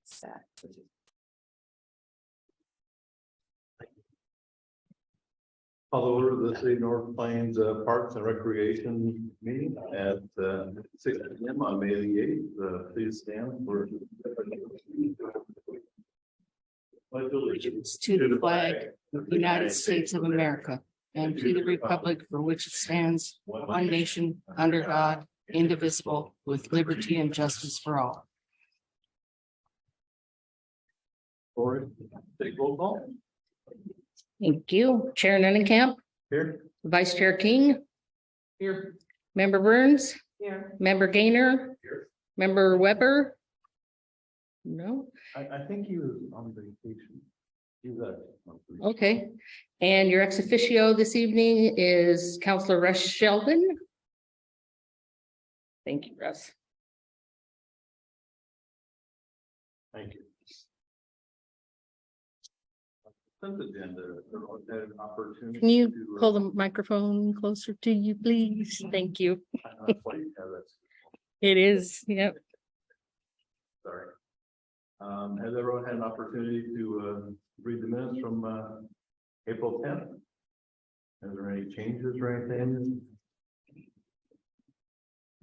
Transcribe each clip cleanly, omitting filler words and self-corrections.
Set. Call to order the City of North Plains Parks and Recreation meeting at 6 p.m. on May the 8th. Please stand for Allegiance to the flag of the United States of America and to the republic for which it stands, one nation, under God, indivisible, with liberty and justice for all. Lori, take roll call. Thank you. Chair Nunnenkamp, Here. Vice Chair King, Here. Member Burns, Here. Member Gaynor, Here. Member Weber. No, I think he was on vacation. He was at. okay. And your ex officio this evening is Counselor Russ Sheldon. Thank you, Russ. Thank you. Consent agenda. Everyone had an opportunity. Can you to, pull the microphone closer to you, please? Thank you. It is, yep. Sorry. Has everyone had an opportunity to read the minutes from April 10th? Is there any changes or anything?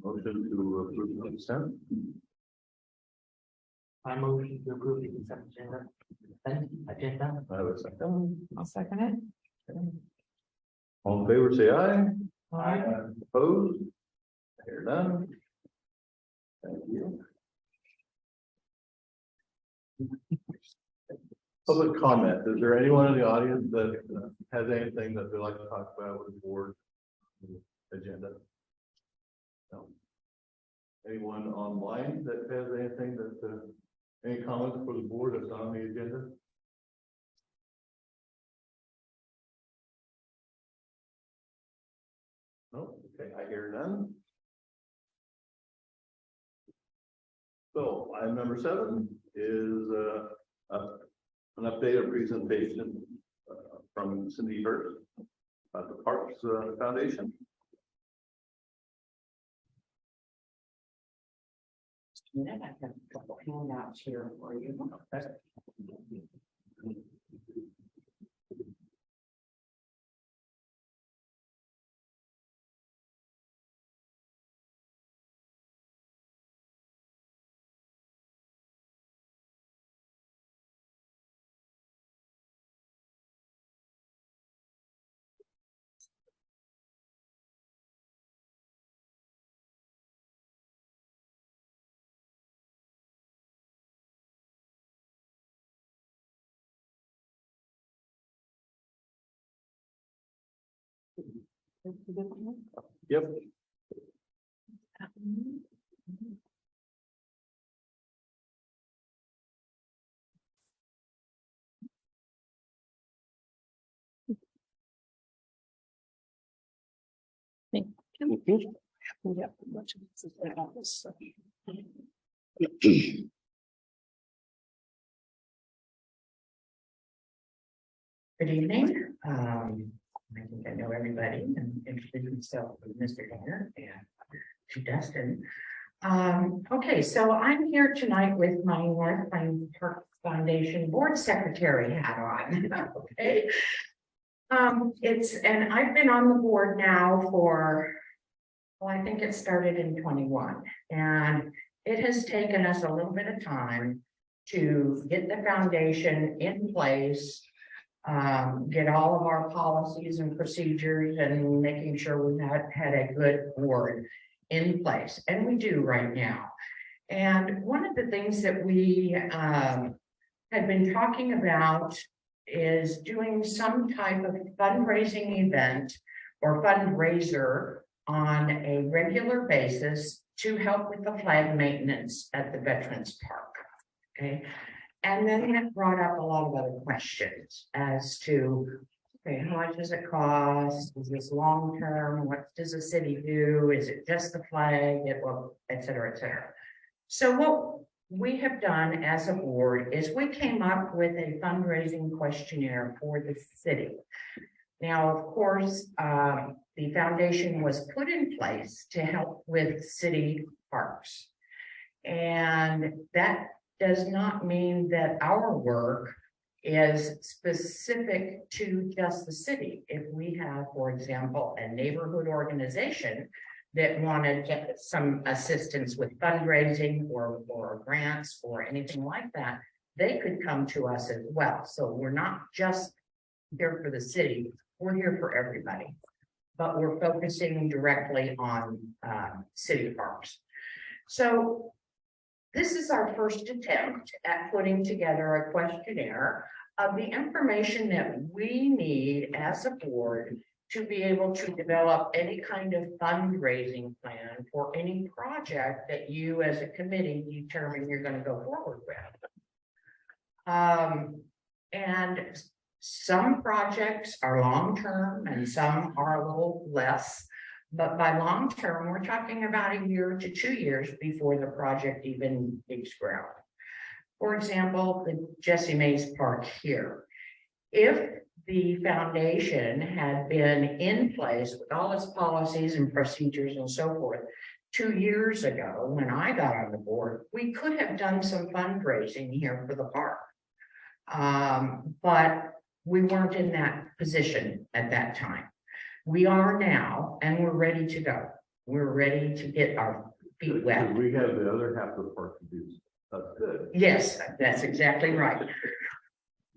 Motion to approve the consent. I motion to approve the consent agenda. I have a second. I'll second it. All in favor, say aye. Aye. Opposed? Hear none. Thank you. Public comment. Is there anyone in the audience that has anything that they'd like to talk about with the board agenda? No. Anyone online that has anything that, any comments for the board that's on the agenda? No, okay, I hear none. So item number 7 is an update or presentation from Cindy Hurst about the Parks Foundation. I have a couple handouts here for you. Yep. Yep. Good evening. I think I know everybody and introduce myself with Mr. Gaynor and to Dustin. Okay, so I'm here tonight with my North Plains Park Foundation Board Secretary hat on. Okay. And I've been on the board now for, well, I think it started in 21, and it has taken us a little bit of time to get the foundation in place, get all of our policies and procedures and making sure we had a good board in place, and we do right now. And one of the things that we had been talking about is doing some type of fundraising event or fundraiser on a regular basis to help with the flag maintenance at the Veterans Park. Okay. And then that brought up a lot of other questions as to, okay, how much does it cost? Is this long term? What does the city do? Is it just the flag? Et cetera, et cetera. So what we have done as a board is we came up with a fundraising questionnaire for the city. Now, of course, the foundation was put in place to help with city parks. And that does not mean that our work is specific to just the city. If we have, for example, a neighborhood organization that wanted to get some assistance with fundraising or grants or anything like that, they could come to us as well. So we're not just here for the city, we're here for everybody. But we're focusing directly on city parks. So this is our first attempt at putting together a questionnaire of the information that we need as a board to be able to develop any kind of fundraising plan for any project that you as a committee determine you're going to go forward with. And some projects are long-term and some are a little less. But by long-term, we're talking about a year to 2 years before the project even takes ground. For example, the Jessie Mays Park here. If the foundation had been in place with all its policies and procedures and so forth 2 years ago, when I got on the board, we could have done some fundraising here for the park. But we weren't in that position at that time. We are now, and we're ready to go. We're ready to get our feet wet. We have the other half of the park to do. That's good. Yes, that's exactly right.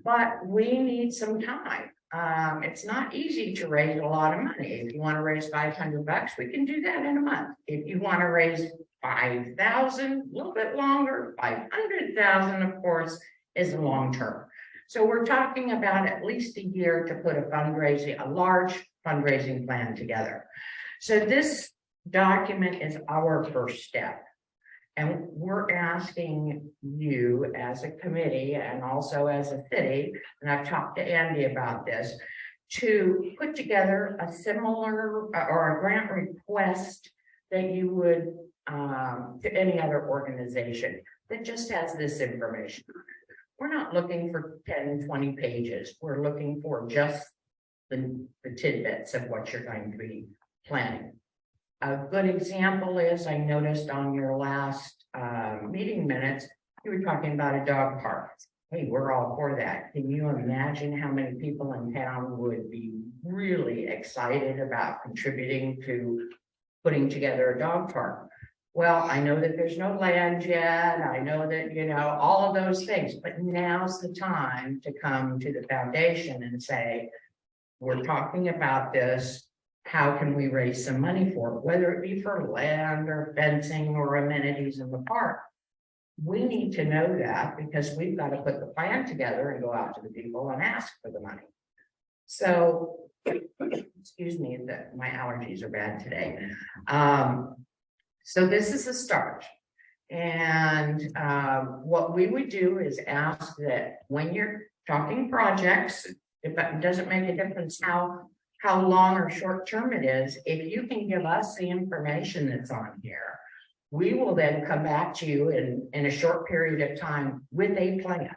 But we need some time. It's not easy to raise a lot of money. If you want to raise $500, we can do that in a month. If you want to raise 5,000, a little bit longer, 500,000, of course, is long term. So we're talking about at least a year to put a large fundraising plan together. So this document is our first step. And we're asking you as a committee and also as a city, and I've talked to Andy about this, to put together a similar or a grant request that you would to any other organization that just has this information. We're not looking for 10, 20 pages. We're looking for just the tidbits of what you're going to be planning. A good example is I noticed on your last meeting minutes, you were talking about a dog park. Hey, we're all for that. Can you imagine how many people in town would be really excited about contributing to putting together a dog park? Well, I know that there's no land yet. I know that, you know, all of those things, but now's the time to come to the foundation and say, we're talking about this. How can we raise some money for it, whether it be for land or fencing or amenities in the park? We need to know that because we've got to put the plan together and go out to the people and ask for the money. So, excuse me, that my allergies are bad today. So this is a start. And what we would do is ask that when you're talking projects, it doesn't make a difference how long or short term it is, if you can give us the information that's on here, we will then come back to you in a short period of time with a plan.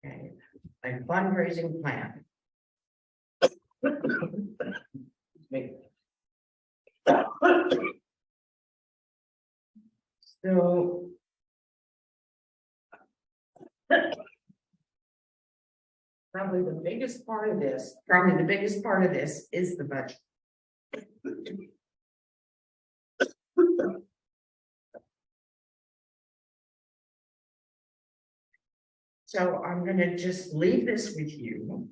Okay, a fundraising plan. So probably the biggest part of this is the budget. So I'm going to just leave this with you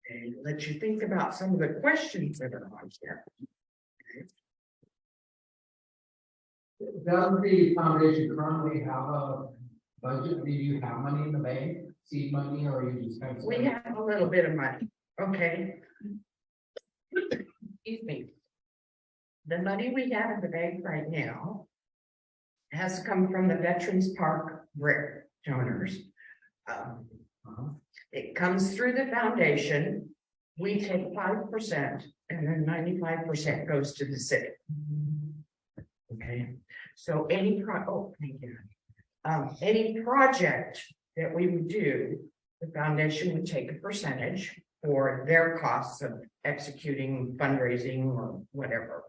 and let you think about some of the questions that are on here. Does the foundation currently have a budget? Do you have money in the bank, seed money, or you just have? We have a little bit of money, okay? Excuse me. The money we have in the bank right now has come from the Veterans Park brick donors. It comes through the foundation. We take 5% and then 95% goes to the city. Okay, so any any project that we would do, the foundation would take a percentage for their costs of executing fundraising or whatever.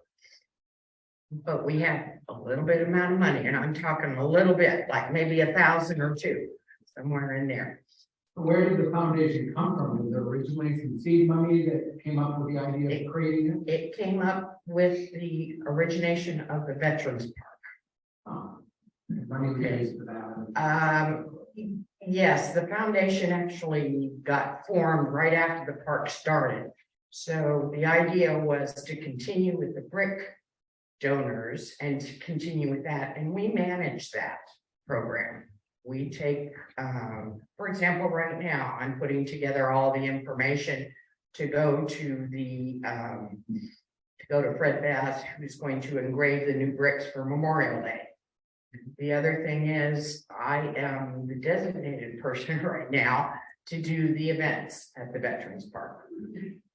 But we have a little bit amount of money, and I'm talking a little bit, like maybe 1,000 or two, somewhere in there. Where did the foundation come from? Was it originally some seed money that came up with the idea of creating it? It came up with the origination of the Veterans Money raised for that. Park. Yes, the foundation actually got formed right after the park started. So the idea was to continue with the brick donors and to continue with that, and we manage that program. We take, for example, right now, I'm putting together all the information to go to the, to go to Fred Bass, who's going to engrave the new bricks for Memorial Day. The other thing is, I am the designated person right now to do the events at the Veterans Park.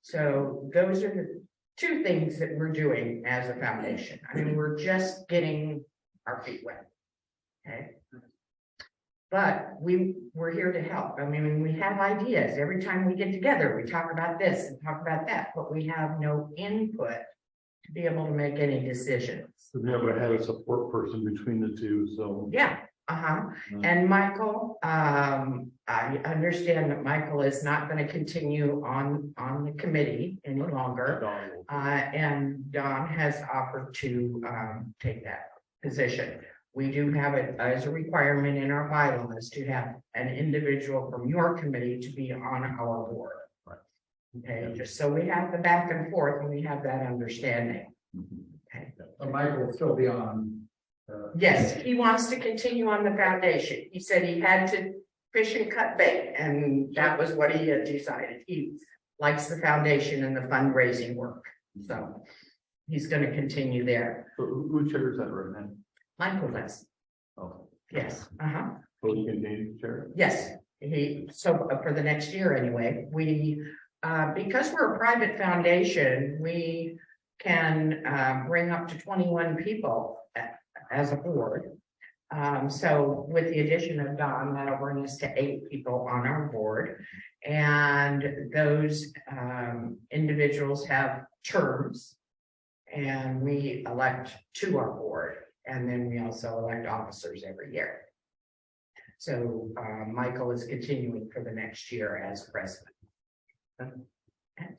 So those are the two things that we're doing as a foundation. I mean, we're just getting our feet wet. Okay. But we're here to help. I mean, we have ideas. Every time we get together, we talk about this and talk about that, but we have no input to be able to make any decisions. We've never had a support person between the two, so. Yeah, and Michael, I understand that Michael is not going to continue on the committee any longer. And Don has offered to take that position. We do have it as a requirement in our bylaws to have an individual from your committee to be on our board. Right. Okay, just so we have the back and forth and we have that understanding. Okay. So Michael will still be on. Yes, he wants to continue on the foundation. He said he had to fish and cut bait, and that was what he had decided. He likes the foundation and the fundraising work, so he's going to continue there. So who chairs that right now? Michael does. Oh, Yes, will you continue to chair? yes. So for the next year anyway, we, because we're a private foundation, we can bring up to 21 people as a board. So with the addition of Don, that'll bring us to 8 people on our board. And those individuals have terms, and we elect to our board. And then we also elect officers every year. So Michael is continuing for the next year as president.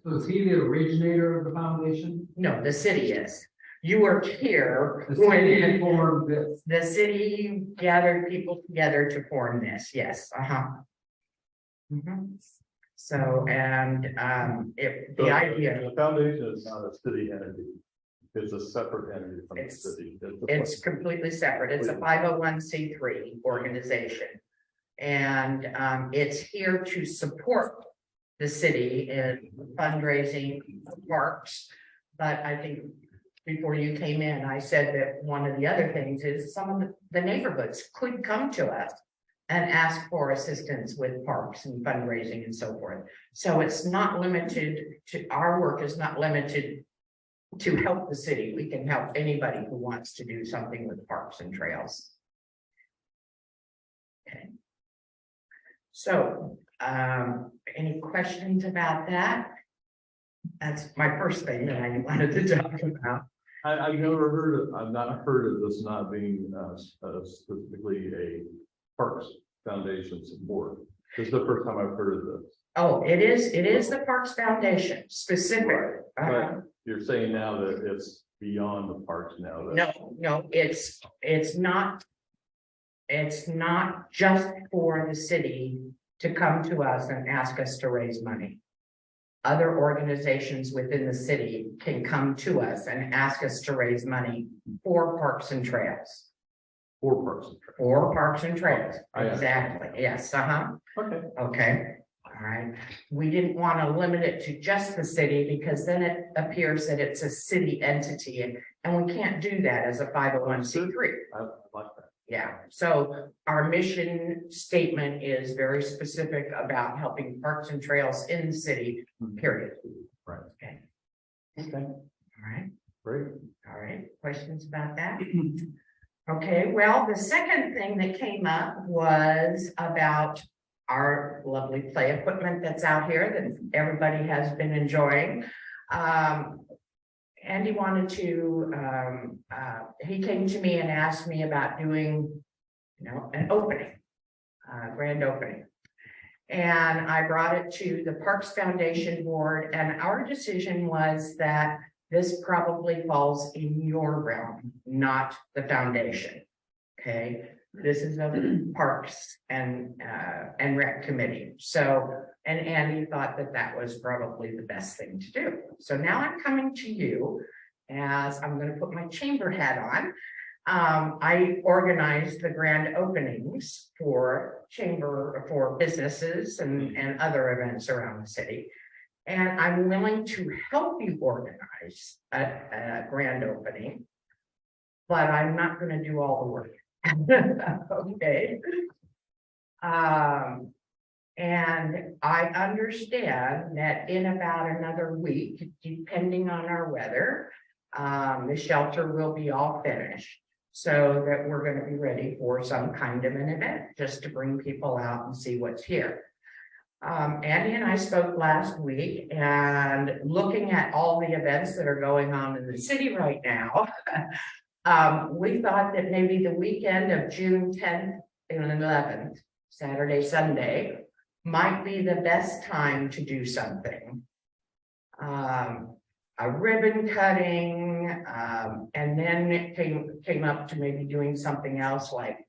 So is he the originator of the foundation? No, the city is. You were here The city when formed this. the city gathered people together to form this, yes, So, and if So the idea, The foundation is not a city entity. It's a separate entity from the It's- city. it's completely separate. It's a 501c3 organization. And it's here to support the city in fundraising parks. But I think before you came in, I said that one of the other things is some of the neighborhoods could come to us and ask for assistance with parks and fundraising and so forth. So it's not limited to, our work is not limited to help the city. We can help anybody who wants to do something with parks and trails. Okay. So, any questions about that? That's my first thing that I wanted to talk about. I've never heard of, I've not heard of this not being specifically a Parks Foundation support. This is the first time I've heard of this. Oh, it is the Parks Foundation specific. But you're saying now that it's beyond the parks now. that- No, it's not. It's not just for the city to come to us and ask us to raise money. Other organizations within the city can come to us and ask us to raise money for parks and trails. For parks. For parks and trails, I understand. exactly, yes, Okay. okay, all right. We didn't want to limit it to just the city because then it appears that it's a city entity and we can't do that as a 501c3. I like that. Yeah, so our mission statement is very specific about helping parks and trails in the city, period. Right. Okay. Okay, All right. great. All right, questions about that? Okay, well, the second thing that came up was about our lovely play equipment that's out here that everybody has been enjoying. Andy wanted to, he came to me and asked me about doing, an opening, grand opening. And I brought it to the Parks Foundation Board, and our decision was that this probably falls in your realm, not the foundation. Okay, this is a Parks and Rec Committee. So, and Andy thought that that was probably the best thing to do. So now I'm coming to you as I'm going to put my chamber hat on. I organize the grand openings for businesses and other events around the city. And I'm willing to help you organize a grand opening, but I'm not going to do all the work. Okay. And I understand that in about another week, depending on our weather, the shelter will be all finished. So that we're going to be ready for some kind of an event, just to bring people out and see what's here. Andy and I spoke last week, and looking at all the events that are going on in the city right now, we thought that maybe the weekend of June 10th and 11th, Saturday, Sunday, might be the best time to do something. A ribbon cutting, and then it came up to maybe doing something else like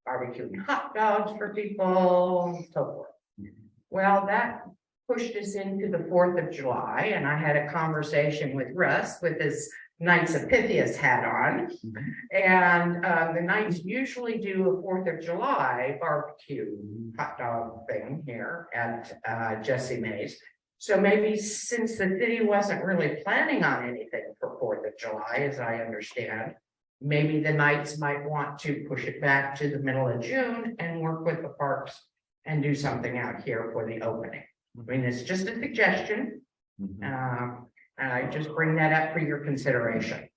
barbecuing hot dogs for people, and so forth. Well, that pushed us into the 4th of July, and I had a conversation with Russ with his Knights of Pythias hat on. And the Knights usually do a 4th of July barbecue hot dog thing here at Jesse Mays. So maybe since the city wasn't really planning on anything for 4th of July, as I understand, maybe the Knights might want to push it back to the middle of June and work with the parks and do something out here for the opening. I mean, it's just a suggestion. And I just bring that up for your consideration.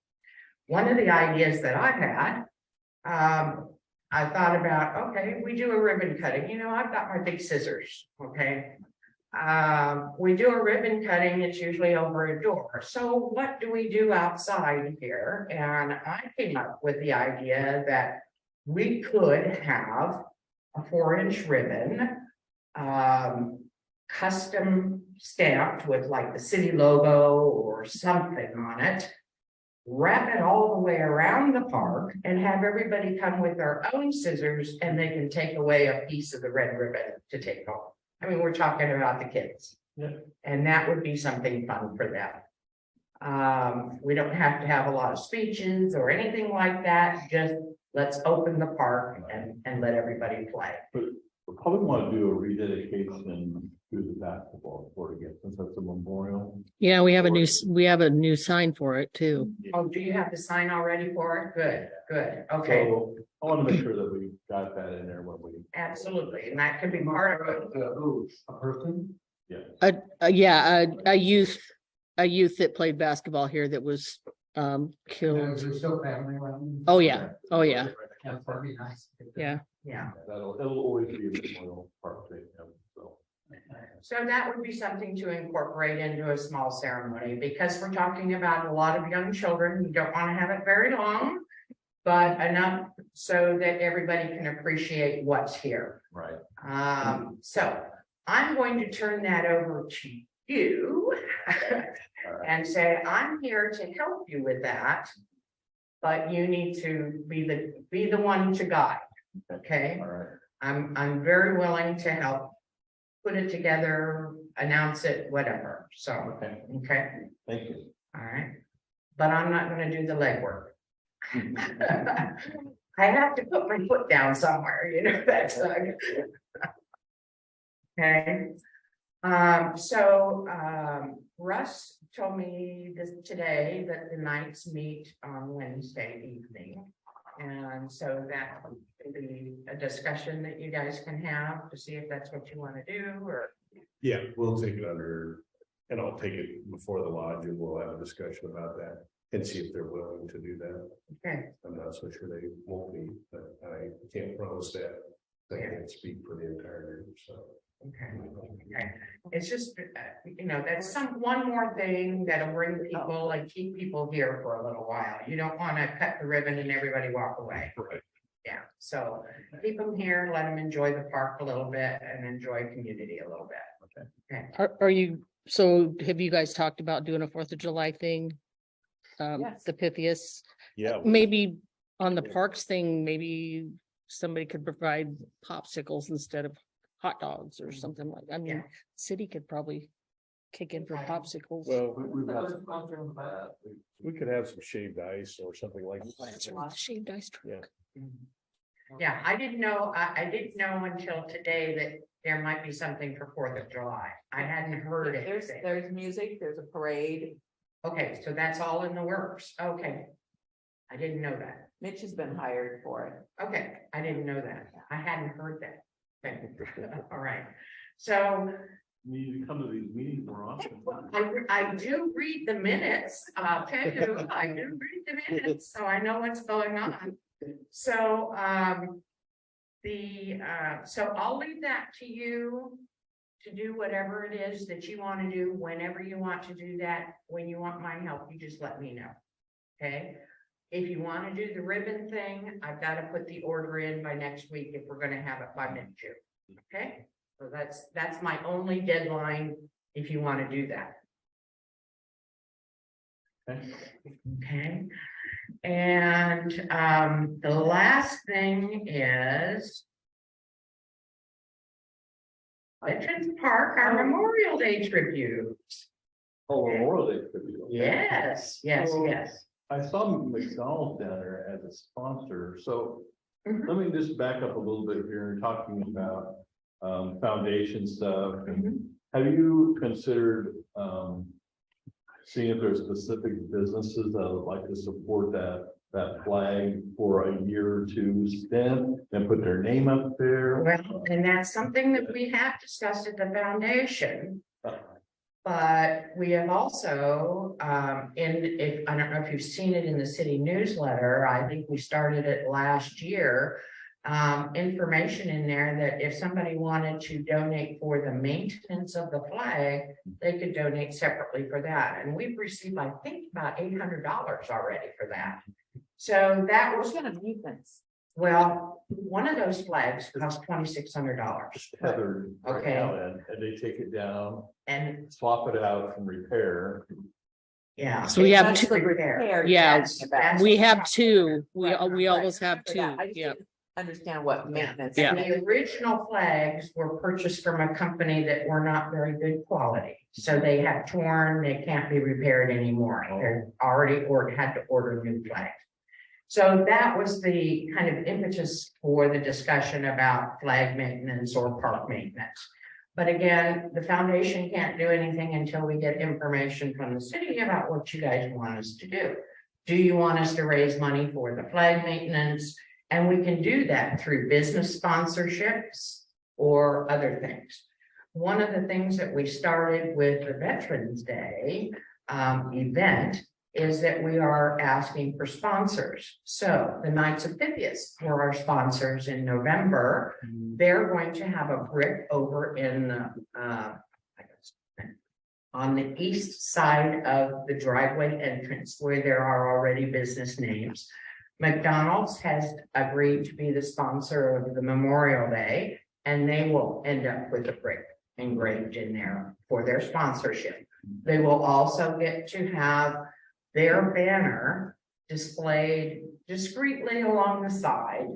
One of the ideas that I had, I thought about, okay, we do a ribbon cutting. I've got my big scissors, okay? We do a ribbon cutting, it's usually over a door. So what do we do outside here? And I came up with the idea that we could have a 4-inch ribbon, custom stamped with like the city logo or something on it, wrap it all the way around the park, and have everybody come with their own scissors, and they can take away a piece of the red ribbon to take home. I mean, we're talking about the kids. Yeah. And that would be something fun for them. We don't have to have a lot of speeches or anything like that. Just let's open the park and let everybody play. We probably want to do a rededication to the basketball court again, since that's a memorial. Yeah, we have a new sign for it too. Oh, do you have the sign already for it? Good, okay, So I want to make sure that we got that in there when we. absolutely, and that could be part of it. Who, a person? A youth that played basketball here that was killed. Is there still family around? Oh, yeah. Oh, yeah. That'd be nice. Yeah. Yeah, It'll always be a memorial park thing, so. so that would be something to incorporate into a small ceremony, because we're talking about a lot of young children. You don't want to have it very long, but enough so that everybody can appreciate what's here. Right. So I'm going to turn that over to you and say, I'm here to help you with that, but you need to be the one to guide. Okay. All right. I'm very willing to help put it together, announce it, whatever. So, Okay, okay, thank you. all right. But I'm not going to do the legwork. I have to put my foot down somewhere, that's okay. Russ told me today that the Knights meet on Wednesday evening. And so that could be a discussion that you guys can have to see if that's what you want to do, or. Yeah, we'll take it under, and I'll take it before the lodge, and we'll have a discussion about that and see if they're willing to do that. Okay, I'm not so sure they won't be, but I can't promise that. I can't speak for the entire group, so. Okay, okay. It's just, that's one more thing that'll bring people and keep people here for a little while. You don't want to cut the ribbon and everybody walk away. Right. Yeah, so keep them here, let them enjoy the park a little bit and enjoy community a little bit. Are you, so have you guys talked about doing a 4th of July thing? Yes. The Pythias, Yeah. maybe on the parks thing, maybe somebody could provide popsicles instead of hot dogs or something like, I mean, Yeah. city could probably kick in for popsicles. Well, We've got some sponsors on that. we could have some shaved ice or something like. That's right, the shaved ice truck. Yeah, I didn't know until today that there might be something for 4th of July. I hadn't heard it. There's music, there's a parade. Okay, so that's all in the works. Okay. I didn't know that. Mitch has been hired for it. Okay, I didn't know that. I hadn't heard that. Okay. All right. So Need to come to these meetings more often. I do read the minutes, I'll tell you, I do read the minutes, so I know what's going on. So, so I'll leave that to you to do whatever it is that you want to do, whenever you want to do that. When you want my help, you just let me know. Okay? If you want to do the ribbon thing, I've got to put the order in by next week if we're going to have it by mid-June. Okay? So that's my only deadline if you want to do that. Okay. And the last thing is Veterans Park, our Memorial Day tribute. Oh, Memorial Day tribute. Yes, yes, So, yes. I saw McDonald's down there as a sponsor, so Mhm. let me just back up a little bit here, talking about foundation stuff. And have you considered seeing if there's specific businesses that would like to support that flag for a year or two stint and put their name up there? Well, and that's something that we have discussed at the foundation. But we have also, I don't know if you've seen it in the city newsletter, I think we started it last year. Information in there that if somebody wanted to donate for the maintenance of the flag, they could donate separately for that. And we've received, I think, about $800 already for that. So that was, What kind of maintenance? well, one of those flags cost $2,600. Tethered right Okay. now, and they take it down, And swap it out from repair. yeah. So we have That's two, the repair yeah, you're talking about. we have two, we Right, we right. always have For two, that, I just yeah. didn't Understand what maintenance. Yeah. And the original flags were purchased from a company that were not very good quality. So they have torn, they can't be repaired anymore. They're already had to order new flags. So that was the kind of impetus for the discussion about flag maintenance or park maintenance. But again, the foundation can't do anything until we get information from the city about what you guys want us to do. Do you want us to raise money for the flag maintenance? And we can do that through business sponsorships or other things. One of the things that we started with the Veterans Day event is that we are asking for sponsors. So the Knights of Pythias were our sponsors in November. They're going to have a brick over in on the east side of the driveway entrance where there are already business names. McDonald's has agreed to be the sponsor of the Memorial Day, and they will end up with a brick engraved in there for their sponsorship. They will also get to have their banner displayed discreetly along the side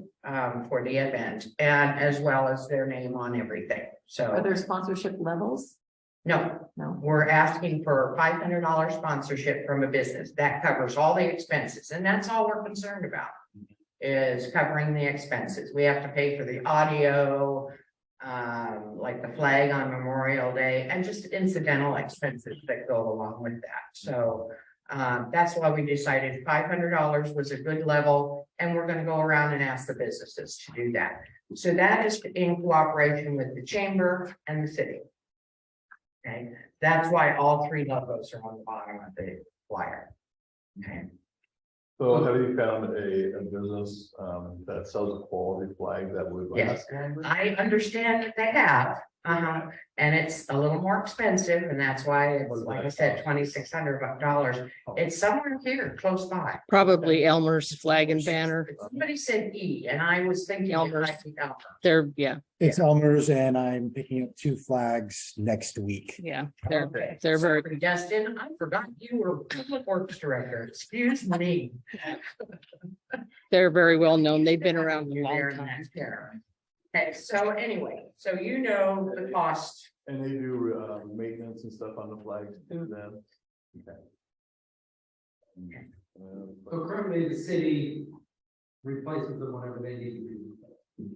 for the event, and as well as their name on everything. Are So there sponsorship levels? no, No. we're asking for $500 sponsorship from a business. That covers all the expenses, and that's all we're concerned about. Is covering the expenses. We have to pay for the audio, like the flag on Memorial Day, and just incidental expenses that go along with that. So that's why we decided $500 was a good level, and we're gonna go around and ask the businesses to do that. So that is in cooperation with the chamber and the city. Okay, that's why all three logos are on the bottom of the flyer. Okay. So have you found a business, that sells a quality flag that would Yes. last longer? I understand that they have, and it's a little more expensive, and that's why it's, like I said, $2,600. It's somewhere here, close by. Probably Elmer's Flag and Banner. Somebody said E, and I was thinking it Elmer's. might be Elmer. They're, yeah, It's Elmer's and I'm picking up 2 flags next week. yeah, Okay. they're very, Sorry, Dustin, I forgot you were Public Works Director. Excuse me. they're very well known. They've been around a You're there long in time. that chair. Okay, so anyway, so you know the cost. And they do, maintenance and stuff on the flags too then? Okay. So currently the city replaces them whenever they need to be.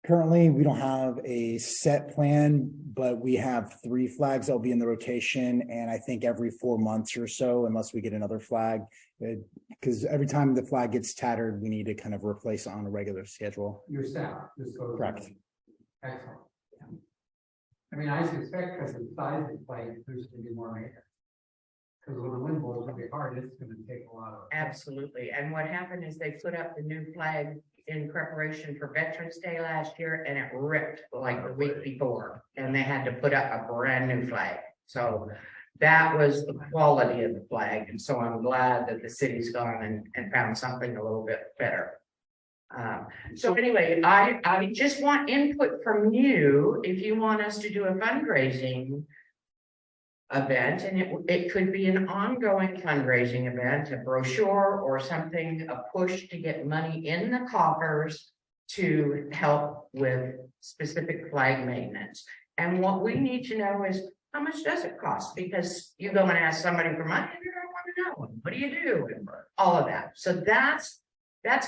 Currently, we don't have a set plan, but we have 3 flags that'll be in the rotation. And I think every 4 months or so, unless we get another flag. Because every time the flag gets tattered, we need to kind of replace it on a regular schedule. Your staff just goes. Correct. Excellent. I mean, I suspect because of the size of the plate, there's gonna be more maintenance. Because when the wind blows really hard, it's gonna take a lot of. Absolutely. And what happened is they put up the new flag in preparation for Veterans Day last year, and it ripped like the week before. And they had to put up a brand new flag. So that was the quality of the flag. And so I'm glad that the city's gone and found something a little bit better. So anyway, I just want input from you if you want us to do a fundraising event, and it could be an ongoing fundraising event, a brochure or something, a push to get money in the coffers to help with specific flag maintenance. And what we need to know is how much does it cost? Because you go and ask somebody for money, you don't want to know. What do you do? And all of that. So that's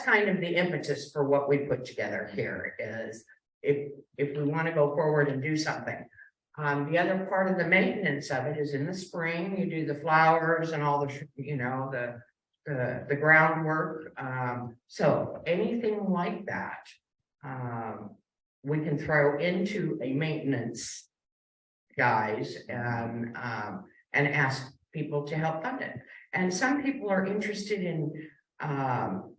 kind of the impetus for what we put together here is if we want to go forward and do something. The other part of the maintenance of it is in the spring, you do the flowers and all the, you know, the groundwork. So anything like that, we can throw into a maintenance guys and ask people to help fund it. And some people are interested in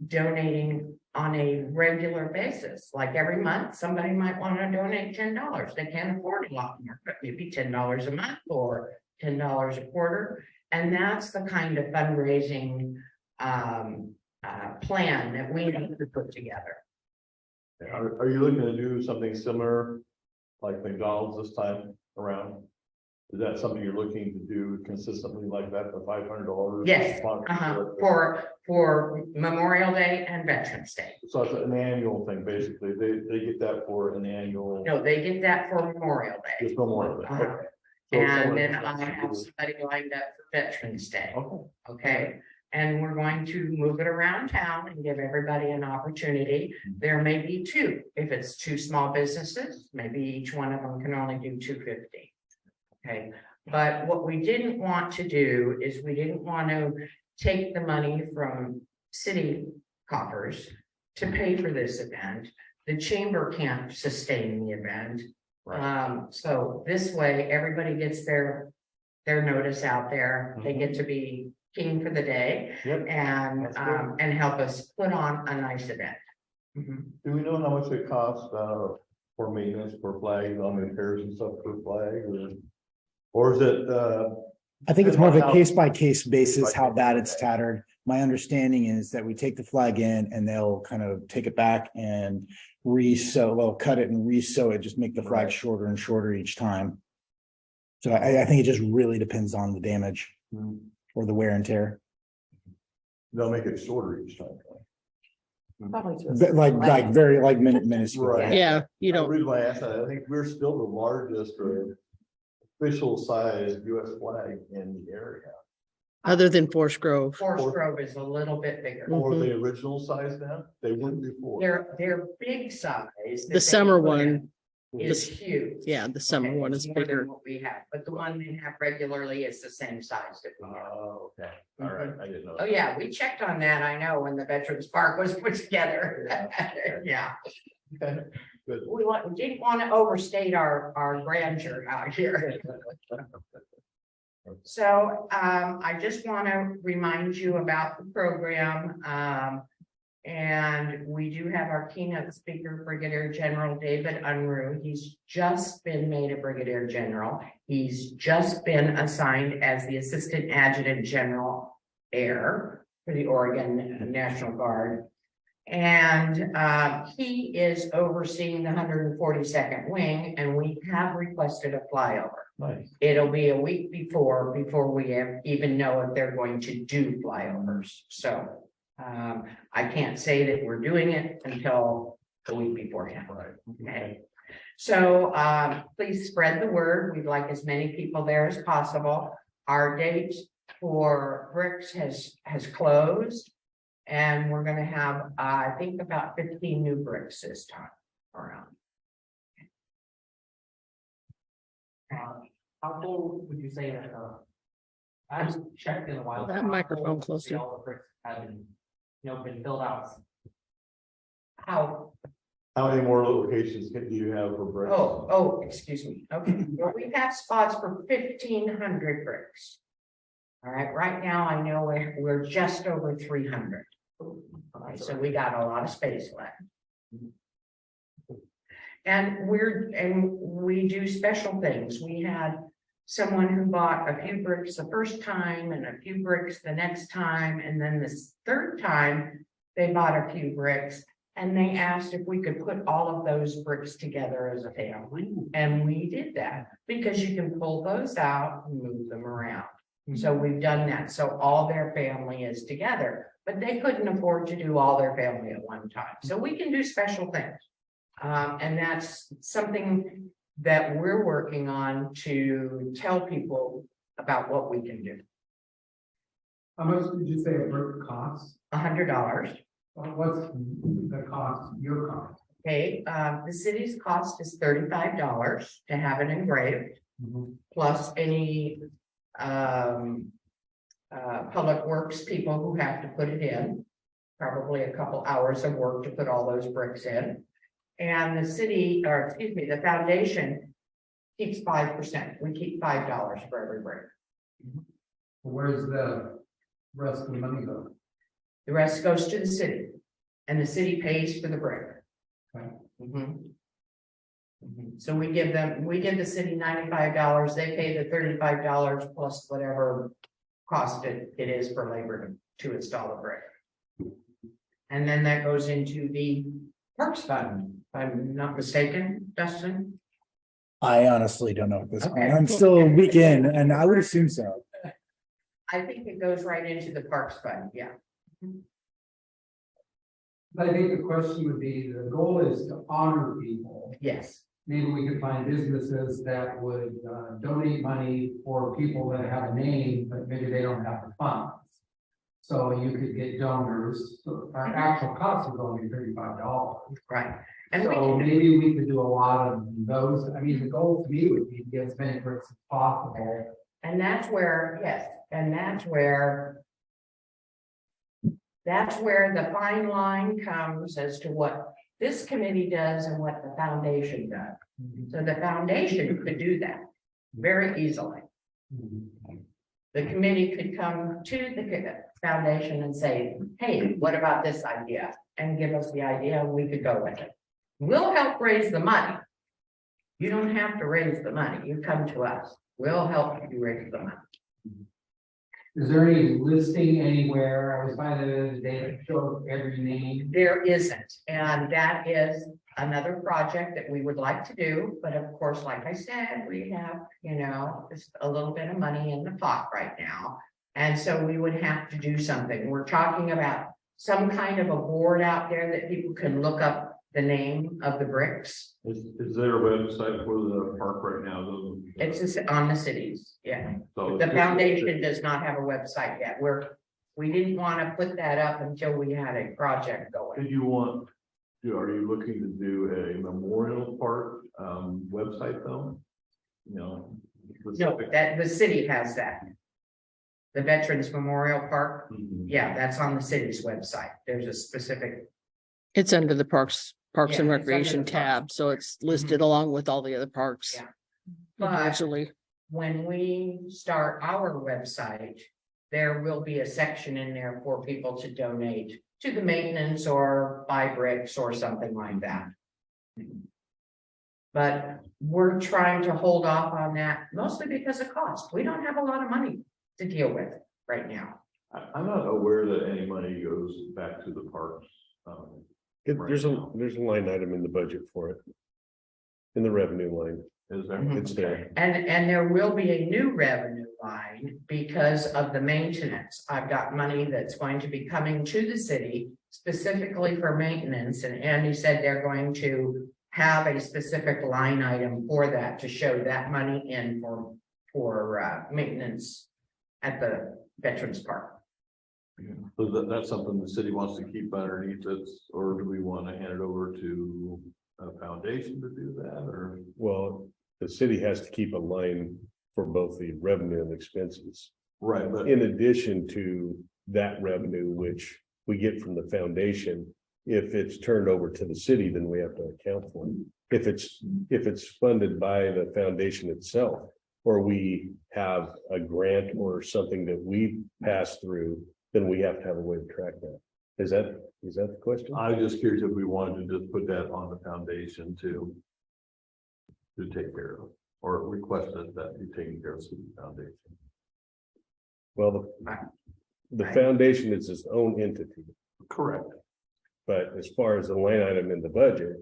donating on a regular basis, like every month, somebody might want to donate $10. They can't afford a lot more, but maybe $10 a month or $10 a quarter. And that's the kind of fundraising plan that we need to put together. Are you looking to do something similar like McDonald's this time around? Is that something you're looking to do consistently like that, the $500? Yes, for Memorial Day and Veterans Day. So it's an annual thing, basically. They get that for an annual. No, they get that for Memorial Day. Just Memorial Day. Uh-huh. Okay. So And someone- then I have somebody lined up for Veterans Day. Okay. Okay, and we're going to move it around town and give everybody an opportunity. There may be 2. If it's 2 small businesses, maybe each one of them can only do $250. Okay, but what we didn't want to do is we didn't want to take the money from city coffers to pay for this event. The chamber can't sustain the event. So this way, everybody gets their notice out there. They get to be king for the day. Yep. And That's good. and help us put on a nice event. Do we know how much it costs for maintenance for flags on repairs and stuff for flag or is it I think it's more of a How- case by case basis Case by how case, bad it's okay. tattered. My understanding is that we take the flag in and they'll kind of take it back and cut it and re-sew it, just make the flag Right. shorter and shorter each time. So I think it just really depends on the damage or the wear and tear. they'll make it shorter each time? Probably to a But like very like minuscule. Right. Yeah, you The don't, reason why I asked that, I think we're still the largest or official size US flag in the area. other than Forest Grove. Forest Grove is a little bit bigger. Or the original size now, they weren't before. Their big size. that The they summer put in one, Is huge. yeah, the summer Okay, one it's is more than bigger. What we have, but the one they have regularly is the same size that we have. Oh, okay, all right, I didn't know. Oh, yeah, we checked on that, I know, when the Veterans Park was put together. Yeah, Okay, good. we didn't want to overstate our grandeur out here. So, I just want to remind you about the program. And we do have our keynote speaker, Brigadier General David Unruh. He's just been made a Brigadier General. He's just been assigned as the Assistant Adjutant General Air for the Oregon National Guard. And he is overseeing the 142nd Wing, and we have requested a flyover. Nice. It'll be a week before we even know if they're going to do flyovers. So I can't say that we're doing it until the week beforehand. Right. Okay. So please spread the word. We'd like as many people there as possible. Our date for bricks has closed. And we're gonna have, I think, about 15 new bricks this time around. How full would you say that, I haven't checked in a while. That How microphone full close to you. all the bricks have been, been filled out. How, How many more locations do you have for bricks? excuse me. Okay, well, we have spots for 1,500 bricks. All right now I know we're just over 300. Okay, so we got a lot of space left. And we do special things. We had someone who bought a few bricks the first time and a few bricks the next time, and then this third time they bought a few bricks. And they asked if we could put all of those bricks together as a family, and we did that because you can pull those out and move them around. So we've done that, so all their family is together, but they couldn't afford to do all their family at one time, so we can do special things. And that's something that we're working on to tell people about what we can do. How much did you say a brick costs? $100. What's the cost, your cost? Okay, the city's cost is $35 to have it engraved, plus any public works people who have to put it in, probably a couple hours of work to put all those bricks in. And the city, or excuse me, the foundation keeps 5%. We keep $5 for every brick. Where's the rest of the money go? The rest goes to the city, and the city pays for the brick. Okay. So we give the city $95, they pay the $35 plus whatever cost it is for labor to install a brick. And then that goes into the Parks Fund, if I'm not mistaken, Dustin. I honestly don't know at this point. Okay. I'm still a week in, and I would assume so. I think it goes right into the Parks Fund, yeah. I think the question would be, the goal is to honor people. Yes, Maybe we could find businesses that would donate money for people that have a name, but maybe they don't have the funds. So you could get donors, so our actual cost is only $35. right. And we So can, maybe we could do a lot of those. I mean, the goal to me would be to get as many bricks as possible. and that's where, yes, and that's where the fine line comes as to what this committee does and what the foundation does. So the foundation could do that very easily. The committee could come to the foundation and say, hey, what about this idea? And give us the idea, and we could go with it. We'll help raise the money. You don't have to raise the money. You come to us. We'll help you raise the money. Is there any listing anywhere? I was finding the other day that showed every name. There isn't, and that is another project that we would like to do, but of course, like I said, we have, just a little bit of money in the pot right now. And so we would have to do something. We're talking about some kind of a board out there that people can look up the name of the bricks. Is there a website for the park right now? It's just on the cities, yeah. So The foundation does not have a website yet. We didn't want to put that up until we had a project going. Did you are you looking to do a memorial park website though? No, that the city has that. The Veterans Memorial Park, Mhm. yeah, that's on the city's website. There's a specific, It's under the Parks Yeah, and it's under Recreation the parks. tab, so it's listed along with all the other parks. Yeah. But- Individually. when we start our website, there will be a section in there for people to donate to the maintenance or buy bricks or something like that. But we're trying to hold off on that mostly because of cost. We don't have a lot of money to deal with right now. I'm not aware that any money goes back to the parks. There's a line item in the budget for it. In the revenue line, Is there? Mhm. it's there. And there will be a new revenue line because of the maintenance. I've got money that's going to be coming to the city specifically for maintenance. And Andy said they're going to have a specific line item for that to show that money in for maintenance at the Veterans Park. So that's something the city wants to keep underneath it, or do we want to hand it over to a foundation to do that, or? Well, the city has to keep a line for both the revenue and expenses. Right, but In addition to that revenue, which we get from the foundation, if it's turned over to the city, then we have to account for it. If it's funded by the foundation itself, or we have a grant or something that we pass through, then we have to have a way to track that. Is that the question? I was just curious if we wanted to just put that on the foundation to take care of, or requested that be taken care of through the foundation. Well, the foundation is its own entity, Correct. but as far as the line item in the budget,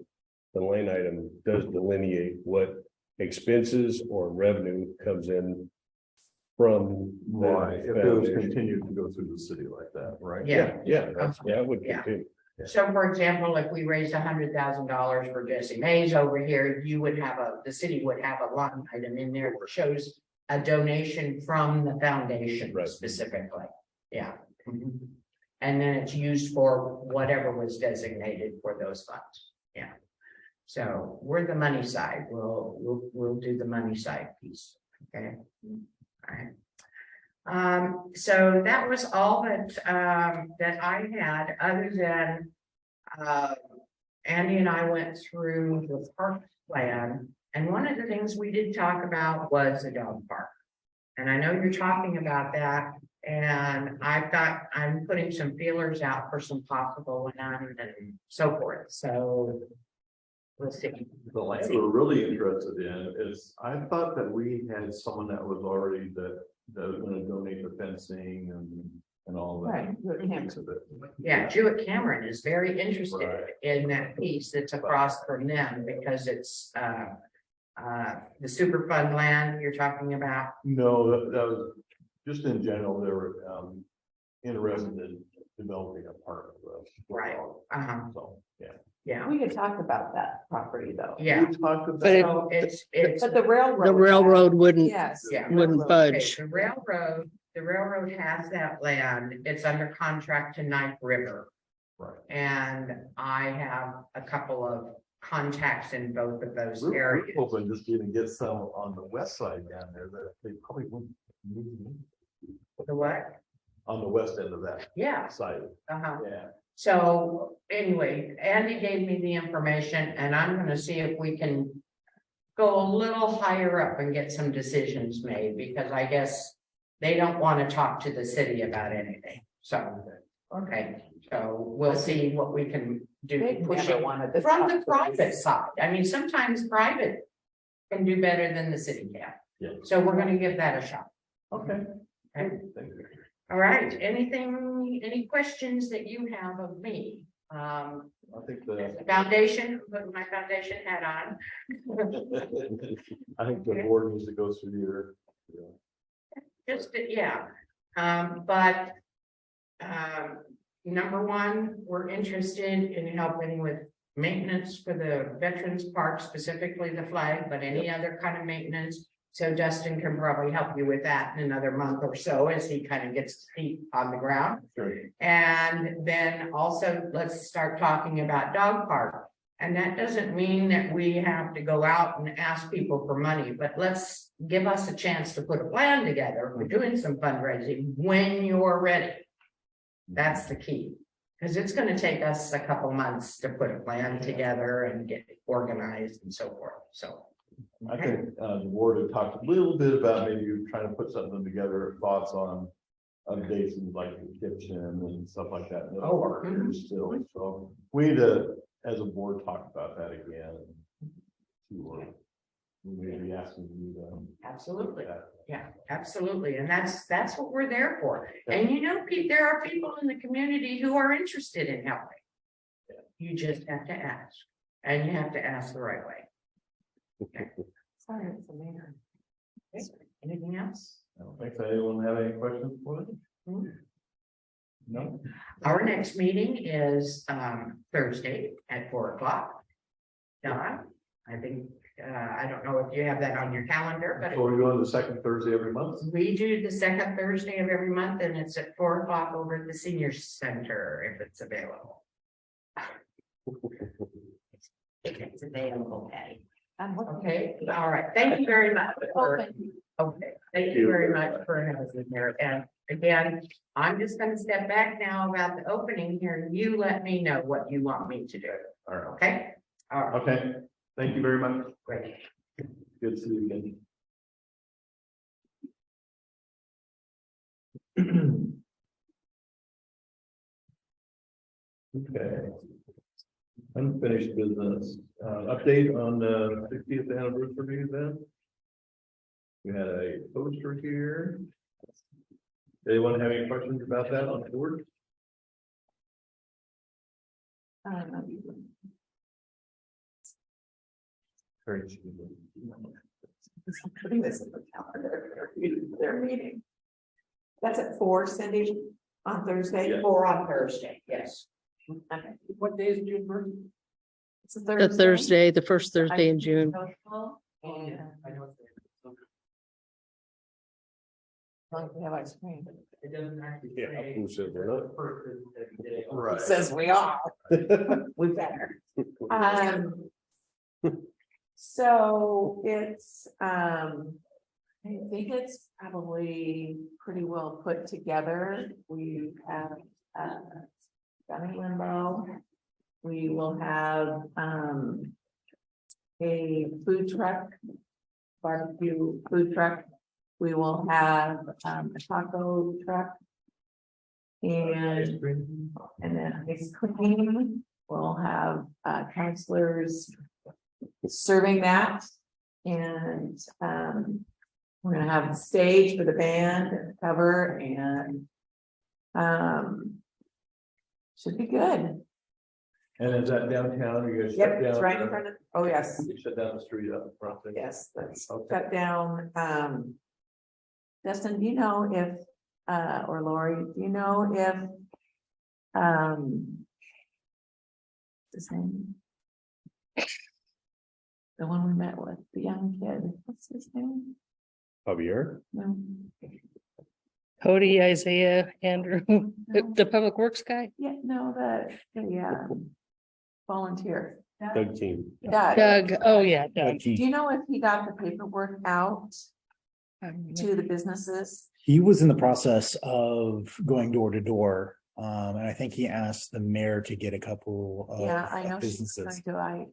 the line item does delineate what expenses or revenue comes in from. the Right, if it was foundation. continued to go through the city like that, right? Yeah. That would Yeah. continue. So for example, if we raised $100,000 for Jesse Mays over here, the city would have a line item in there that shows a donation from the foundation Right. specifically. Yeah. And then it's used for whatever was designated for those funds. Yeah. So we're the money side. We'll do the money side piece. Okay. All right. So that was all that I had, other than Andy and I went through the park plan, and one of the things we did talk about was the dog park. And I know you're talking about that, and I'm putting some feelers out for some possible land and so forth, so we'll see. The land we're really interested in is, I thought that we had someone that was already that was gonna donate the fencing and all that. Right, Jewett Cameron. Yeah, Jewett Cameron is very interested Right. in that piece that's across from them, because it's the Superfund land you're talking about. No, that was, just in general, they were interested in developing a park. for us. Right. Uh-huh. So, yeah. Yeah, We could talk about that property though. yeah. We talked about. But So it's, But the railroad. The railroad wouldn't, Yes. yeah. wouldn't Okay, budge. the railroad has that land. It's under contract to Knife River. Right. And I have a couple of contacts in both of those We're areas. hoping just even get some on the west side down there that they probably wouldn't need The what? on the west end of that Yeah, side. uh-huh. Yeah. So anyway, Andy gave me the information, and I'm gonna see if we can go a little higher up and get some decisions made, because I guess they don't want to talk to the city about anything. So, okay, so we'll see what we can do. They to push never it wanted to from talk the to us. private side. I mean, sometimes private can do better than the city can. Yeah. So we're gonna give that a shot. Okay. Okay. Thank you. All right, any questions that you have of me? I think the, Foundation, put my foundation hat on. I think the board needs to go through your. Yeah, but. Number one, we're interested in helping with maintenance for the Veterans Park, specifically the flag, but any other kind of maintenance. So Dustin can probably help you with that in another month or so as he kind of gets his feet on the ground. Sure. And then also let's start talking about dog park. And that doesn't mean that we have to go out and ask people for money, but let's give us a chance to put a plan together. We're doing some fundraising when you're ready. That's the key, because it's going to take us a couple months to put a plan together and get it organized and so forth. So I think, the board had talked a little bit about maybe trying to put something together, thoughts on updates and like the kitchen and stuff like that. in the Oh, park here still, so we need to, as a board, talk about that again. We may be asking you to. Absolutely. Yeah, absolutely. And that's what we're there for. And you know, Pete, there are people in the community who are interested in helping. You just have to ask, and you have to ask the right way. Sorry, it's the mayor. Okay. Anything else? I don't think so. Anyone have any questions for them? No? Our next meeting is Thursday at 4:00. Don, I think, I don't know if you have that on your calendar, but So we're going the second Thursday every month? we do the second Thursday of every month, and it's at 4:00 over at the senior center if it's available. If it's available, Patty. Okay, all right. Thank you very much. Okay, thank you very much for having me here. And again, I'm just gonna step back now about the opening here. You let me know what you want me to do. All right. Okay? All right, Okay, thank you very much. great. Good to see you again. Okay. Unfinished business, update on the 60th anniversary event. We had a poster here. Anyone have any questions about that on the board? Very cheap. Putting this in the calendar, their meeting. That's at 4, Cindy, on Thursday. Yeah. 4 on Thursday, yes. Okay. What day is June first? It's a The Thursday, the first Thursday in June. And I know it's there. we have ice cream. It doesn't actually Yeah, say. who said we're not? First is every day. Right. Says we are. We better. So it's, I think it's probably pretty well put together. We have, Johnny Limbo. We will have, a food truck, barbecue food truck. We will have, a taco truck. And then ice cream. We'll have, counselors serving that. And we're gonna have a stage for the band cover and should be good. And is that downtown? You guys Yep, shut it's down? right in front of, oh, yes, You shut down the street up front. there? yes, that's Okay. shut down. Justin, do you know if, or Lori, do you know if his name? The one we met with, the young kid, what's his name? Javier, No. Cody, Isaiah, Andrew, the public works guy, Yeah, no, the volunteer. Doug team. Doug, oh yeah, Doug. Do you know if he got the paperwork out to the businesses? He was in the process of going door to door. And I think he asked the mayor to get a couple of Yeah, I know. She's businesses. going to, I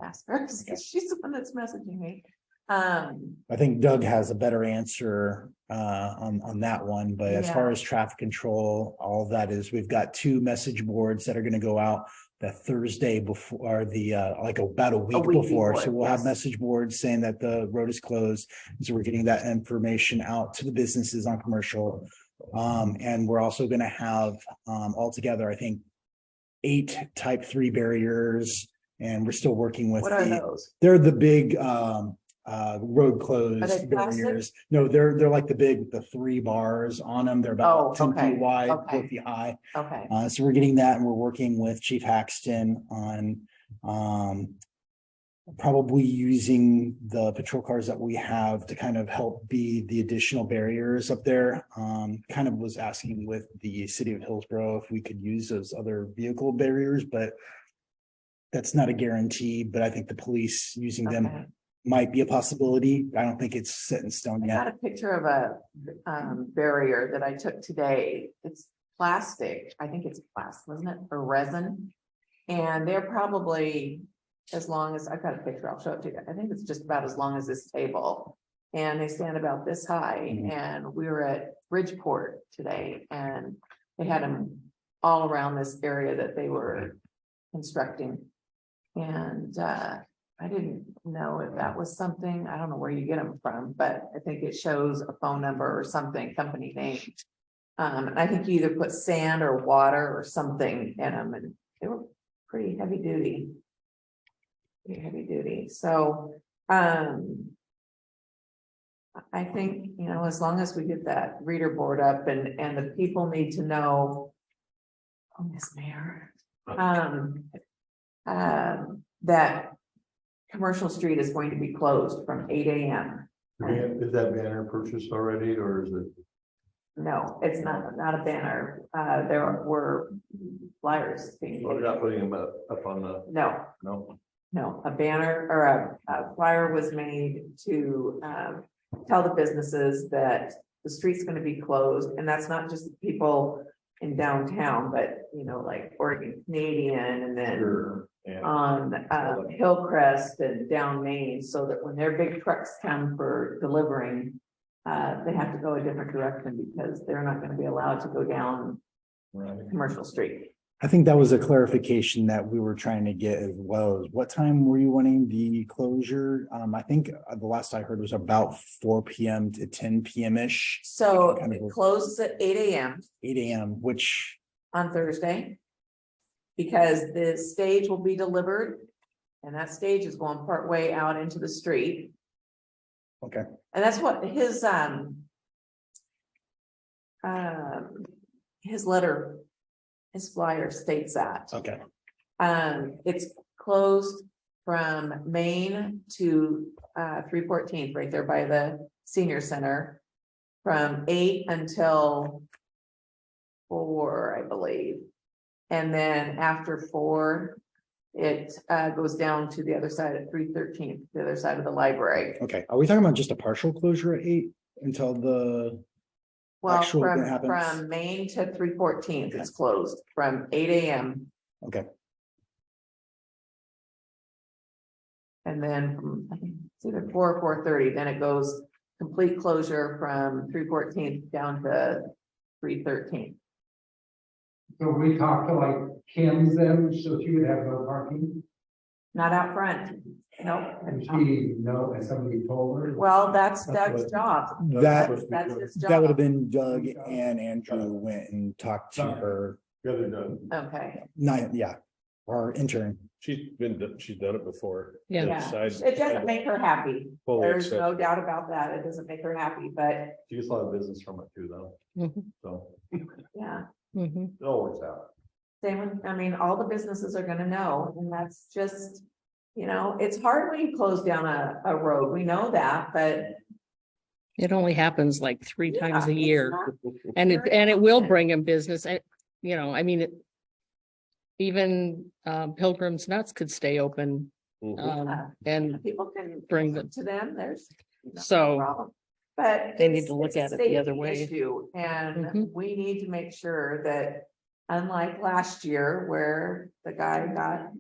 ask her, because she's the one that's messaging me. I think Doug has a better answer on that one, but as far Yeah. as traffic control, all of that is, we've got 2 message boards that are gonna go out that Thursday before, or the like about a week week before. before, So we'll have yes. message boards saying that the road is closed. So we're getting that information out to the businesses on commercial. And we're also gonna have altogether, I think, 8 type 3 barriers, and we're still working with What are those? they're the big road Are they closed plastic? barriers. No, they're like the 3 bars on them. They're about 10 okay, feet wide, 4 okay. feet high. Okay, So we're getting that, and we're working with Chief Haxton on probably using the patrol cars that we have to kind of help be the additional barriers up there. Kind of was asking with the city of Hillsborough if we could use those other vehicle barriers, but that's not a guarantee. But I think the police using them okay. might be a possibility. I don't think it's set in stone I yet. got a picture of a barrier that I took today. It's plastic. I think it's plastic, wasn't it? Or resin. And they're probably as long as, I've got a picture, I'll show it to you. I think it's just about as long as this table. And they stand about this high, and we were at Bridgeport today, and they had them all around this area that they were constructing. And I didn't know if that was something, I don't know where you get them from, but I think it shows a phone number or something, company name. And I think you either put sand or water or something in them, and they were pretty heavy duty. Pretty heavy duty, so, I think, you know, as long as we get that reader board up and the people need to know. Oh, Miss Mayor. That Commercial Street is going to be closed from 8 AM. Is that banner purchased already, or is it? No, it's not a banner. There were flyers being. We're not putting them up on the, No, no. a banner or a flyer was made to tell the businesses that the street's gonna be closed, and that's not just the people in downtown, but you know, like Oregon Canadian and then Sure. And on Hillcrest and down Main, so that when their big trucks come for delivering, they have to go a different direction because they're not gonna be allowed to go down Commercial Street. I think that was a clarification that we were trying to get as well. What time were you wanting the closure? I think the last I heard was about 4 PM to 10 PM-ish, So Kind of it a- closes at 8 AM 8 AM, which, on Thursday. Because the stage will be delivered, and that stage is going part way out into the street. okay, And that's what his letter, his flyer states that. okay, It's closed from Main to 314th, right there by the senior center. From 8 until 4, I believe. And then after 4, it goes down to the other side at 313th, the other side of the library. okay. Are we talking about just a partial closure at 8 until the, Well, Actual event happens? from Main to 314th, it's closed from 8 AM. okay, And then from, I think it's either 4 or 4:30, then it goes complete closure from 314th down to 313th. So we talked to like Kim's then, so she would have no parking, Not out front, nope. and she, no, and somebody told her. Well, that's That's Doug's what- job. that, That's his that would have job. been Doug and Andrew went and talked to her, The other done. Okay, not, yeah, our intern. She's done it before. Yeah. yeah, Besides- it doesn't make her happy. Fully There's no accepted. doubt about that. It doesn't make her happy, but she gets a lot of business from it too, though, Mhm, so yeah. mhm. it all works out. Same with, I mean, all the businesses are gonna know, and that's just, you know, it's hard when you close down a road. We know that, but. It only happens like 3 times a yeah, it's year. not And very it will often. bring him business, you know, I mean, even Pilgrim's Nuts could stay open. Mhm. And People can bring bring to them, there's. no So, problem. But. they need it's- to look it's a at it the other safety way. issue, and Mhm. we need to make sure that, unlike last year where the guy got.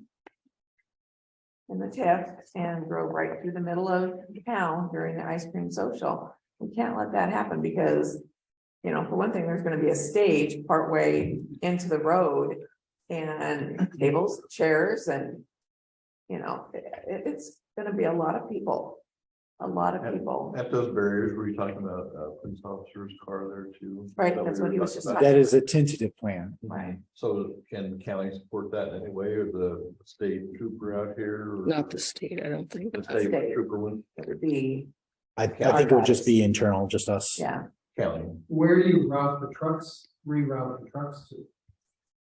In the tip and drove right through the middle of town during the ice cream social. We can't let that happen because, you know, for one thing, there's gonna be a stage partway into the road. And tables, chairs, and, you know, it's gonna be a lot of people. A lot of people. At those barriers, were you talking about police officer's car there too? Right, That that's we what were he was talking just about? talking That is a tentative plan. Right. So can the county support that in any way, or the state trooper out here? Or not the state, I don't think. The state State. trooper one, It would be, I think it would just be internal, just us. yeah, county. Where do you route the trucks, reroute the trucks to?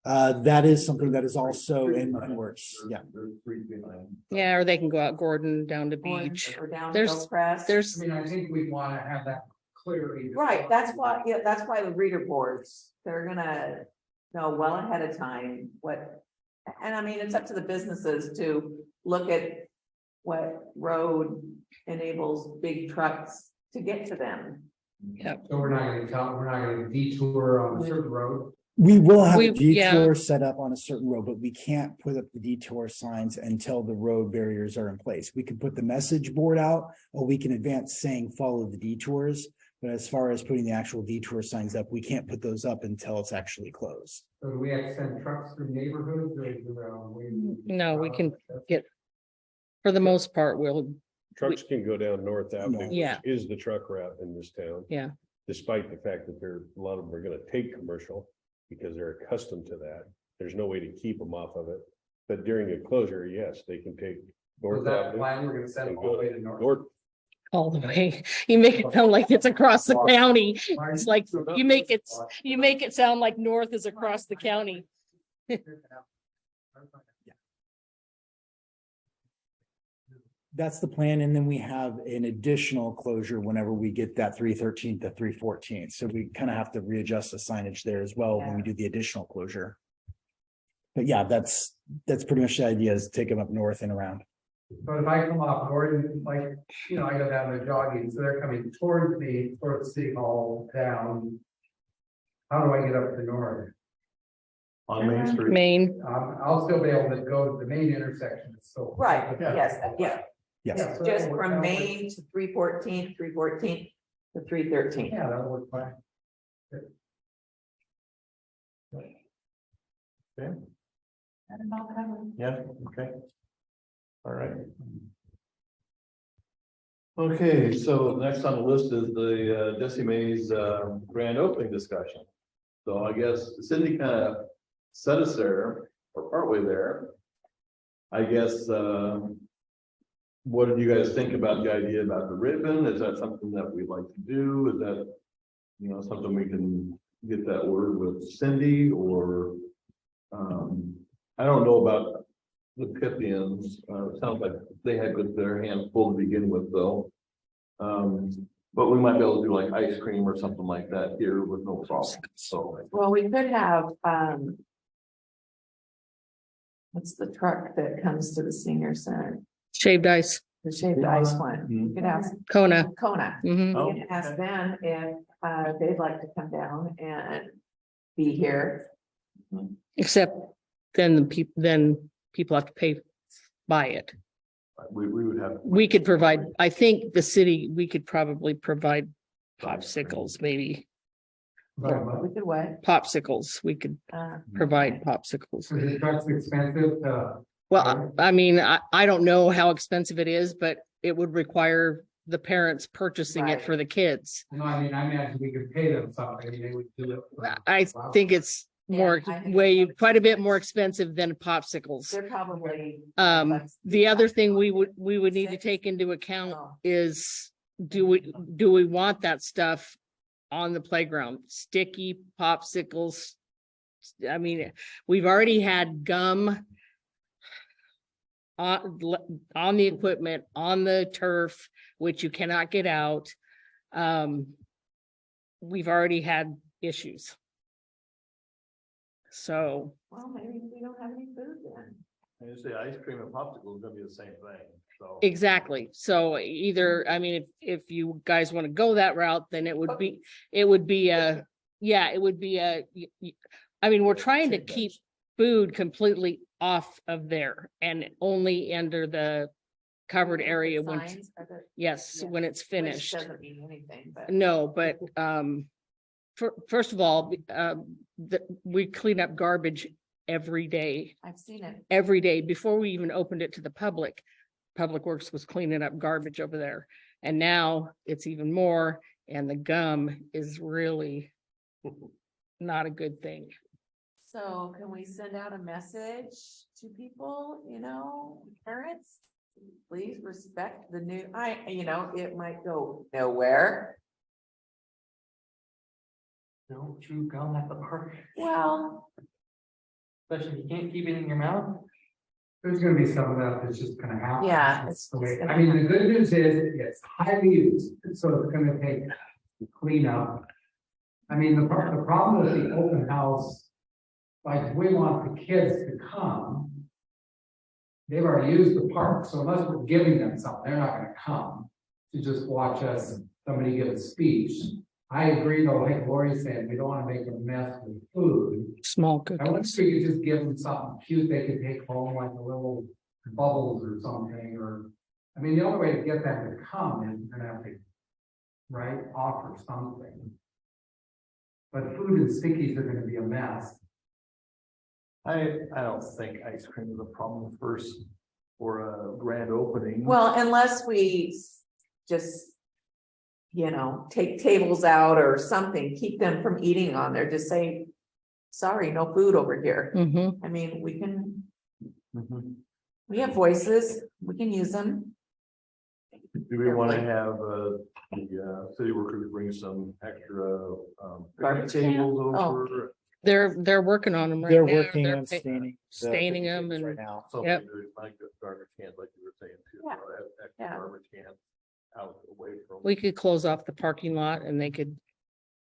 That is something that is also in works, yeah. There's 3 behind. Yeah, or they can go out Gordon down to or beach. or down There's- Hillcrest. I There's, mean, I think we wanna have that clearly. Right, that's why, yeah, that's why the reader boards, they're gonna know well ahead of time what. And I mean, it's up to the businesses to look at what road enables big trucks to get to them. So we're not gonna detour on a certain road. We will have a yeah. detour set up on a certain road, but we can't put up the detour signs until the road barriers are in place. We can put the message board out, or we can advance saying follow the detours. But as far as putting the actual detour signs up, we can't put those up until it's actually closed. So do we have to send trucks through neighborhoods or is there a way? No, we can get, for the most part, we'll, Trucks can go down North Avenue. which Yeah. Is the truck route in this town. Yeah. Despite the fact that a lot of them are gonna take commercial because they're accustomed to that. There's no way to keep them off of it. But during a closure, yes, they can take Was North that Avenue. plan, we're gonna send them all the way to north? North, all the way, you make it sound like it's across the county. It's like, you make it sound like north is across the county. That's the plan. And then we have an additional closure whenever we get that 313 to 314. So we kind of have to readjust the signage there as well when we do the additional closure. But yeah, that's pretty much the idea, is take them up north and around. But if I come off Gordon, like, you know, I go down there jogging, so they're coming towards me, towards City Hall down. How do I get up to north? On Main Street. Maine, I'll still be able to go to the main intersection, so. Right, Yeah. yes, yeah, Yes. Yeah, so just that'll work from out. Main to 314, 314 to 313. Yeah, that'll work fine. Yeah, okay. All right. Okay, so next on the list is the Jesse Mays grand opening discussion. So I guess Cindy kind of set us there, or partway there. I guess, what did you guys think about the idea about the ribbon? Is that something that we'd like to do? Is that, you know, something we can get that word with Cindy, or I don't know about the Pythians. It sounds like they had their hands full to begin with, though. But we might be able to do like ice cream or something like that here with no problem. So, Well, we could have, what's the truck that comes to the senior center? shaved ice, The shaved ice one. You could ask Kona. Kona. Mhm. Oh, You can ask okay. them if they'd like to come down and be here. Except then people have to pay by it. we would have. We could provide, I think the city, we could probably provide popsicles, maybe We could what? popsicles. We could provide popsicles. So the truck's expensive, Well, I mean, I don't know how expensive it is, but it would require the parents purchasing it Right. for the kids. no, I mean, I imagine we could pay them something, they would do it. I think it's more, Yeah, I think way, it's quite a bit more expensive than popsicles. They're probably. The other thing we would need to take into account Oh, is, do we want that stuff on the playground? Sticky popsicles. I mean, we've already had gum on the equipment, on the turf, which you cannot get out. We've already had issues. So, Well, maybe we don't have any food then. And you say ice cream and popsicle is gonna be the same thing, so. exactly. So either, I mean, if you guys want to go that route, then it would be a, yeah, it would be a, I mean, we're trying to keep food completely off of there and only under the covered area when, Signs are the- yes, yeah, when it's which finished. Doesn't mean anything, but. No, but, first of all, we clean up garbage every day. I've seen it. Every day before we even opened it to the public. Public Works was cleaning up garbage over there. And now it's even more, and the gum is really not a good thing. So can we send out a message to people, you know, parents? Please respect the new, it might go nowhere. No chew gum at the park, Well, especially if you can't keep it in your mouth. There's gonna be some of that that's just gonna happen. Yeah, That's it's the way- just gonna I mean, the good news is it's highly used, so it's gonna take cleanup. I mean, the problem with the open house, like, we want the kids to come. They've already used the park, so unless we're giving them something, they're not gonna come to just watch us, somebody give a speech. I agree though, like Lori's saying, we don't wanna make a mess with food. Small I wonder cookies. if we could just give them something cute they could take home, like a little bubbles or something, or. I mean, the only way to get them to come is you're gonna have to, right, offer something. But food and stickies are gonna be a mess. I don't think ice cream is a problem first for a grand opening. Well, unless we just. Take tables out or something, keep them from eating on there, just say. Sorry, no food over here. Mm-hmm. I mean, we can, Mhm. we have voices, we can use them. Do we want to have, the, city workers bring some extra, Garbage picnic can? tables Oh. over? They're working on them right They're now. working They're on staining. the staining picnic them tables and- Right now. Something Yep. to like the garbage cans, like you were saying too. Yeah. Have extra Yeah. Garbage cans out away from. We could close off the parking lot and they could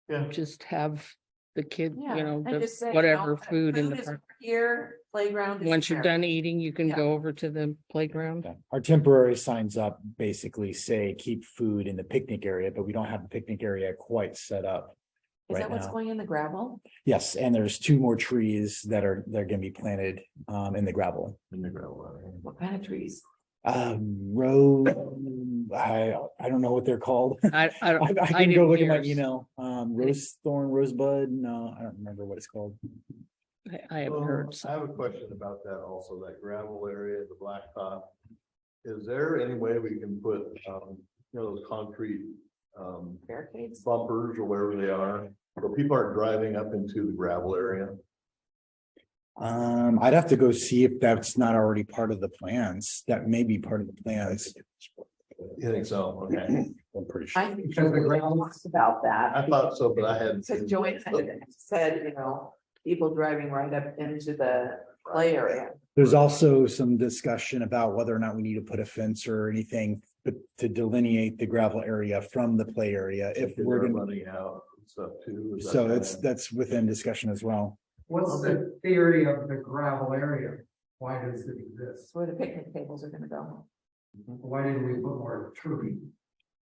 Yeah. just have the kid, Yeah. the and just say, whatever food in the is park. Here, playground. is Once you're there. done eating, you can Yeah. go over to the playground. Okay. Our temporary signs up basically say keep food in the picnic area, but we don't have the picnic area quite set up. Is right that what's now. going in the gravel? Yes, and there's 2 more trees they're gonna be planted in the gravel. In the gravel area. What kind of trees? Rose, I don't know what they're called. I I don't, I I can go didn't look at my hear. email. Rose thorn, rosebud. No, I don't remember what it's called. I haven't heard. I have a question about that also, that gravel area, the blacktop. Is there any way we can put, those concrete, Barricades? bumpers or wherever they are, where people aren't driving up into the gravel area? I'd have to go see if that's not already part of the plans. That may be part of the plans. You think so? Okay. I'm pretty sure. I think Because the gravel- talks about that. I thought so, but I hadn't. Because Joanne had said, people driving right up into the play area. There's also some discussion about whether or not we need to put a fence or anything to delineate the gravel area from the play area if If we're we're gonna. running out and stuff too. Is that So kinda- that's within discussion as well. What's the theory of the gravel area? Why does it exist? That's where the picnic tables are gonna go. Why didn't we put more tree?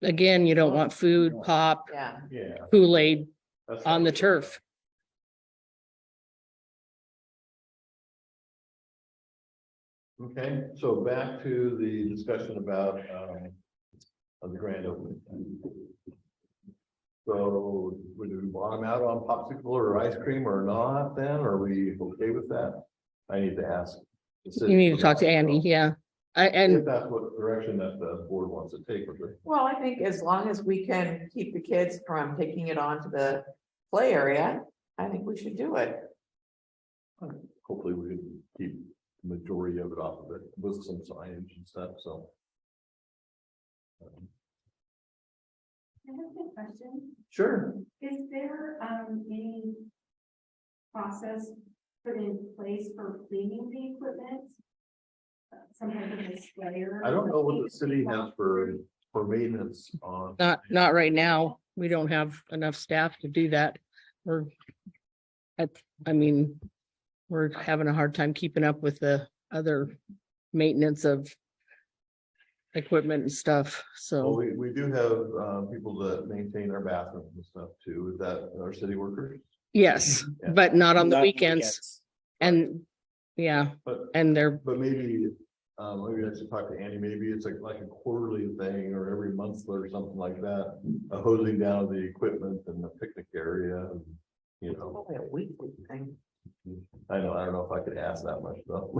Again, you don't want food, pop, Yeah. Yeah. Kool-Aid that's on the how- turf. Okay, so back to the discussion about, of the grand opening. So would we bottom out on popsicle or ice cream or not then? Are we okay with that? I need to ask. the city You need to for talk to that. Andy, yeah. If And that's what direction that the board wants to take with it. Well, I think as long as we can keep the kids from taking it on to the play area, I think we should do it. Hopefully we can keep the majority of it off of it with some signage and stuff, so. I have a question. Sure. Is there any process put in place for cleaning the equipment? Some kind of a sprayer? I don't know what the city has for maintenance on. not right now. We don't have enough staff to do that. We're we're having a hard time keeping up with the other maintenance of equipment and stuff, Well, so. we do have, people that maintain our bathrooms and stuff too. Is that our city workers? Yes, Yeah. but not on the Not weekends. And, yeah, But, and they're, but maybe, maybe I should talk to Andy. Maybe it's like a quarterly thing or every month or something like that. Hosing down the equipment and the picnic area, and, you know. Probably a weekly thing. I don't know if I could ask that much though.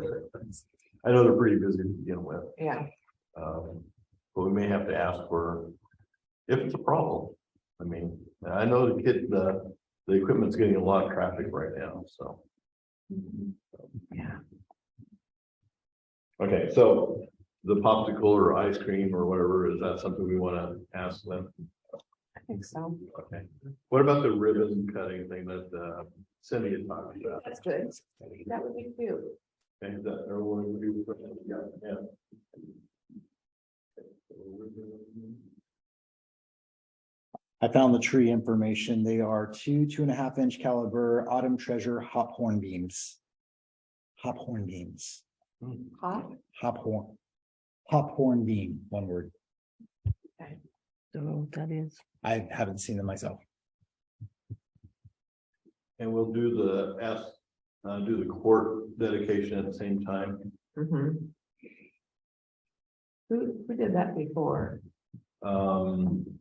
I know they're pretty busy to begin with. Yeah. But we may have to ask for, if it's a problem. I mean, I know the equipment's getting a lot of traffic right now, so. Yeah. Okay, so the popsicle or ice cream or whatever, is that something we want to ask them? I think so. Okay. What about the ribbon cutting thing that Cindy had talked about? That's good. That would be cute. Okay, is that everyone would do? Yeah. I found the tree information. They are 2.5 inch caliber autumn treasure hop horn beams. Hop horn beams, Hot. hop horn beam, one word. don't know what that is. I haven't seen them myself. And we'll do the court dedication at the same time. Mhm. Who did that before? Cameron.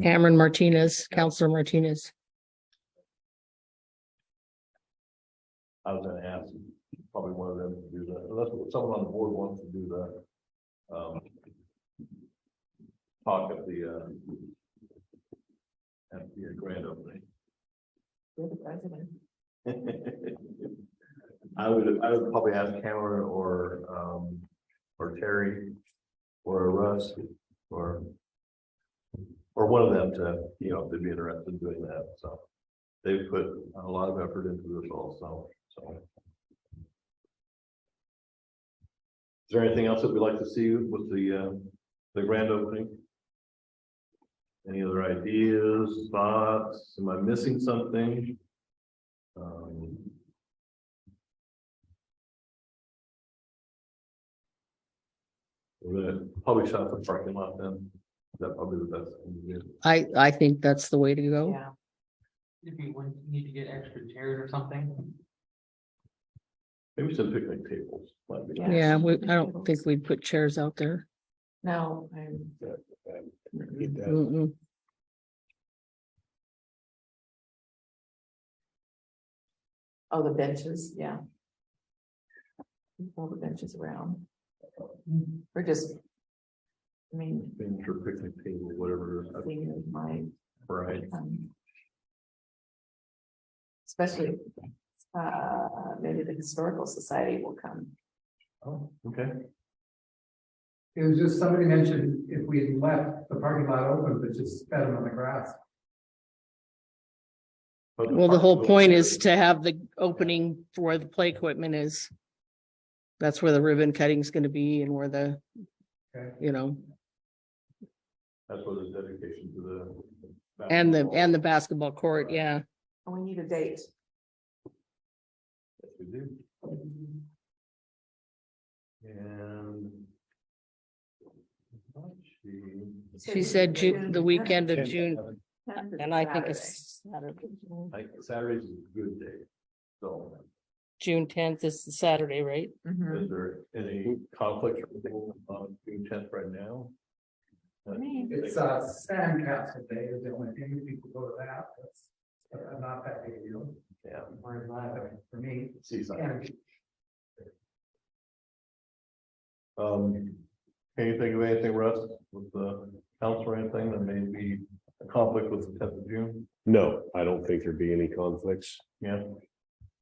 Cameron Martinez, Counselor Martinez. I was gonna ask probably one of them to do that, unless someone on the board wants to do that. Talk at the grand opening. You're the president. I would probably ask Cameron or Terry or Russ or one of them to, you know, if they'd be interested in doing that, so. They've put a lot of effort into this also, so. Is there anything else that we'd like to see with the grand opening? Any other ideas, thoughts? Am I missing something? We're gonna probably shut the parking lot then. That's probably the best thing to do. I think that's the way to go. Yeah, If you would need to get extra chairs or something. Maybe some picnic tables. Might be Yeah. nice. Yeah, I don't think we'd put chairs out there. no, Get that. Mm-mm. oh, the benches, yeah. All the benches around. Or just. I mean, Bench or picnic table, whatever. thinking of my, Right. especially, maybe the historical society will come. Oh, okay. It was just, somebody mentioned if we had left the parking lot open, but just fed them on the grass. Well, the whole point is to have the opening for where the play equipment is. That's where the ribbon cutting is gonna be and where the, Okay. you know, That's where the dedication to the. and the basketball court, yeah. And we need a date. Yes, we do. And. She said the weekend of June, 10th is and I think Saturday. it's Saturday. Like Saturday's a good day, so June 10th is the Saturday, right? Mhm. is there any conflict on June 10th right now? It's Sandcastle Day is the only thing, people go to that, that's not that big a deal. Yeah. Or not, for me. See something. And Can you think of anything, Russ, with the council or anything that may be a conflict with the 10th of June? No, I don't think there'd be any conflicts. Yeah.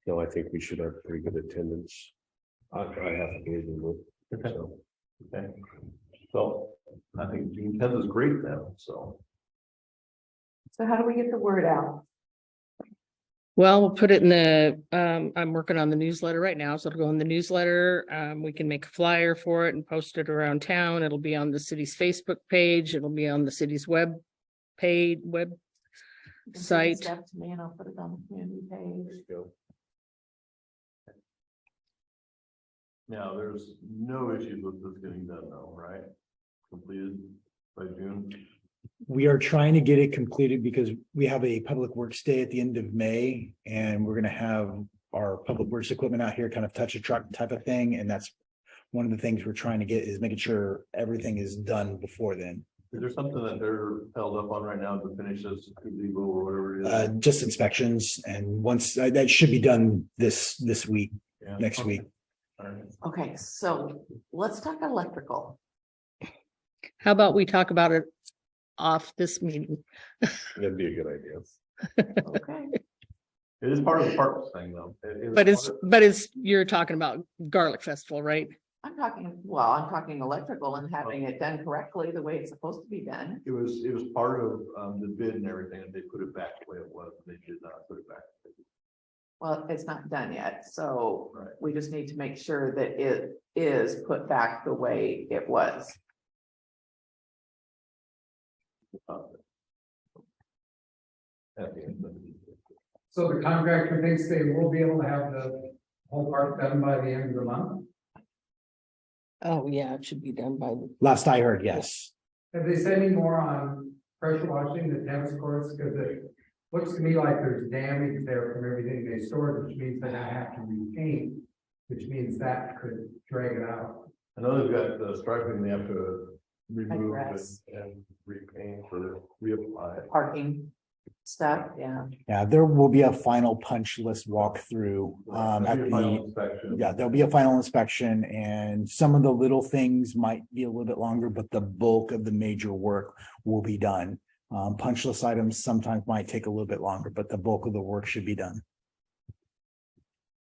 No, I think we should have pretty good attendance. I have to believe in it. Okay. So, Okay. So I think June 10th is great now, so. So how do we get the word out? Well, we'll put it in the, I'm working on the newsletter right now, so it'll go in the newsletter. We can make a flyer for it and post it around town. It'll be on the city's Facebook page. It'll be on the city's web You can send the site. stuff to me and I'll put it on the community page. go. Now, there's no issues with this getting done though, right? Completed by June. We are trying to get it completed because we have a public works day at the end of May and we're gonna have our public works equipment out here, kind of touch a truck type of thing. And that's one of the things we're trying to get is making sure everything is done before then. Is there something that they're held up on right now to finish this legal or whatever it is? Just inspections and once that should be done this week, Yeah. next Okay. week. All right. Okay, so let's talk electrical. How about we talk about it off this meeting? That'd be a good idea. Okay, It is part of the parks thing though. It is But it's, you're talking about Garlic Festival, right? I'm talking electrical and having it done correctly, the way it's supposed to be done. It was part of the bid and everything, and they put it back the way it was, they did not put it back. Well, it's not done yet, so Right. we just need to make sure that it is put back the way it was. At the end. so the contractor thinks they will be able to have the whole park done by the end of the month. Oh, yeah, it should be done by, Last I heard, yes. Have they said any more on pressure washing the tennis courts? Because looks to me like there's damage there from everything they stored, which means that I have to repaint, which means that could drag it out. I know they've got the striping, they have to remove Grass. and repaint or reapply. Parking stuff, yeah. Yeah, there will be a final punch list walkthrough, at That'd be a final the, inspection. yeah, there'll be a final inspection and some of the little things might be a little bit longer, but the bulk of the major work will be done. Punch list items sometimes might take a little bit longer, but the bulk of the work should be done.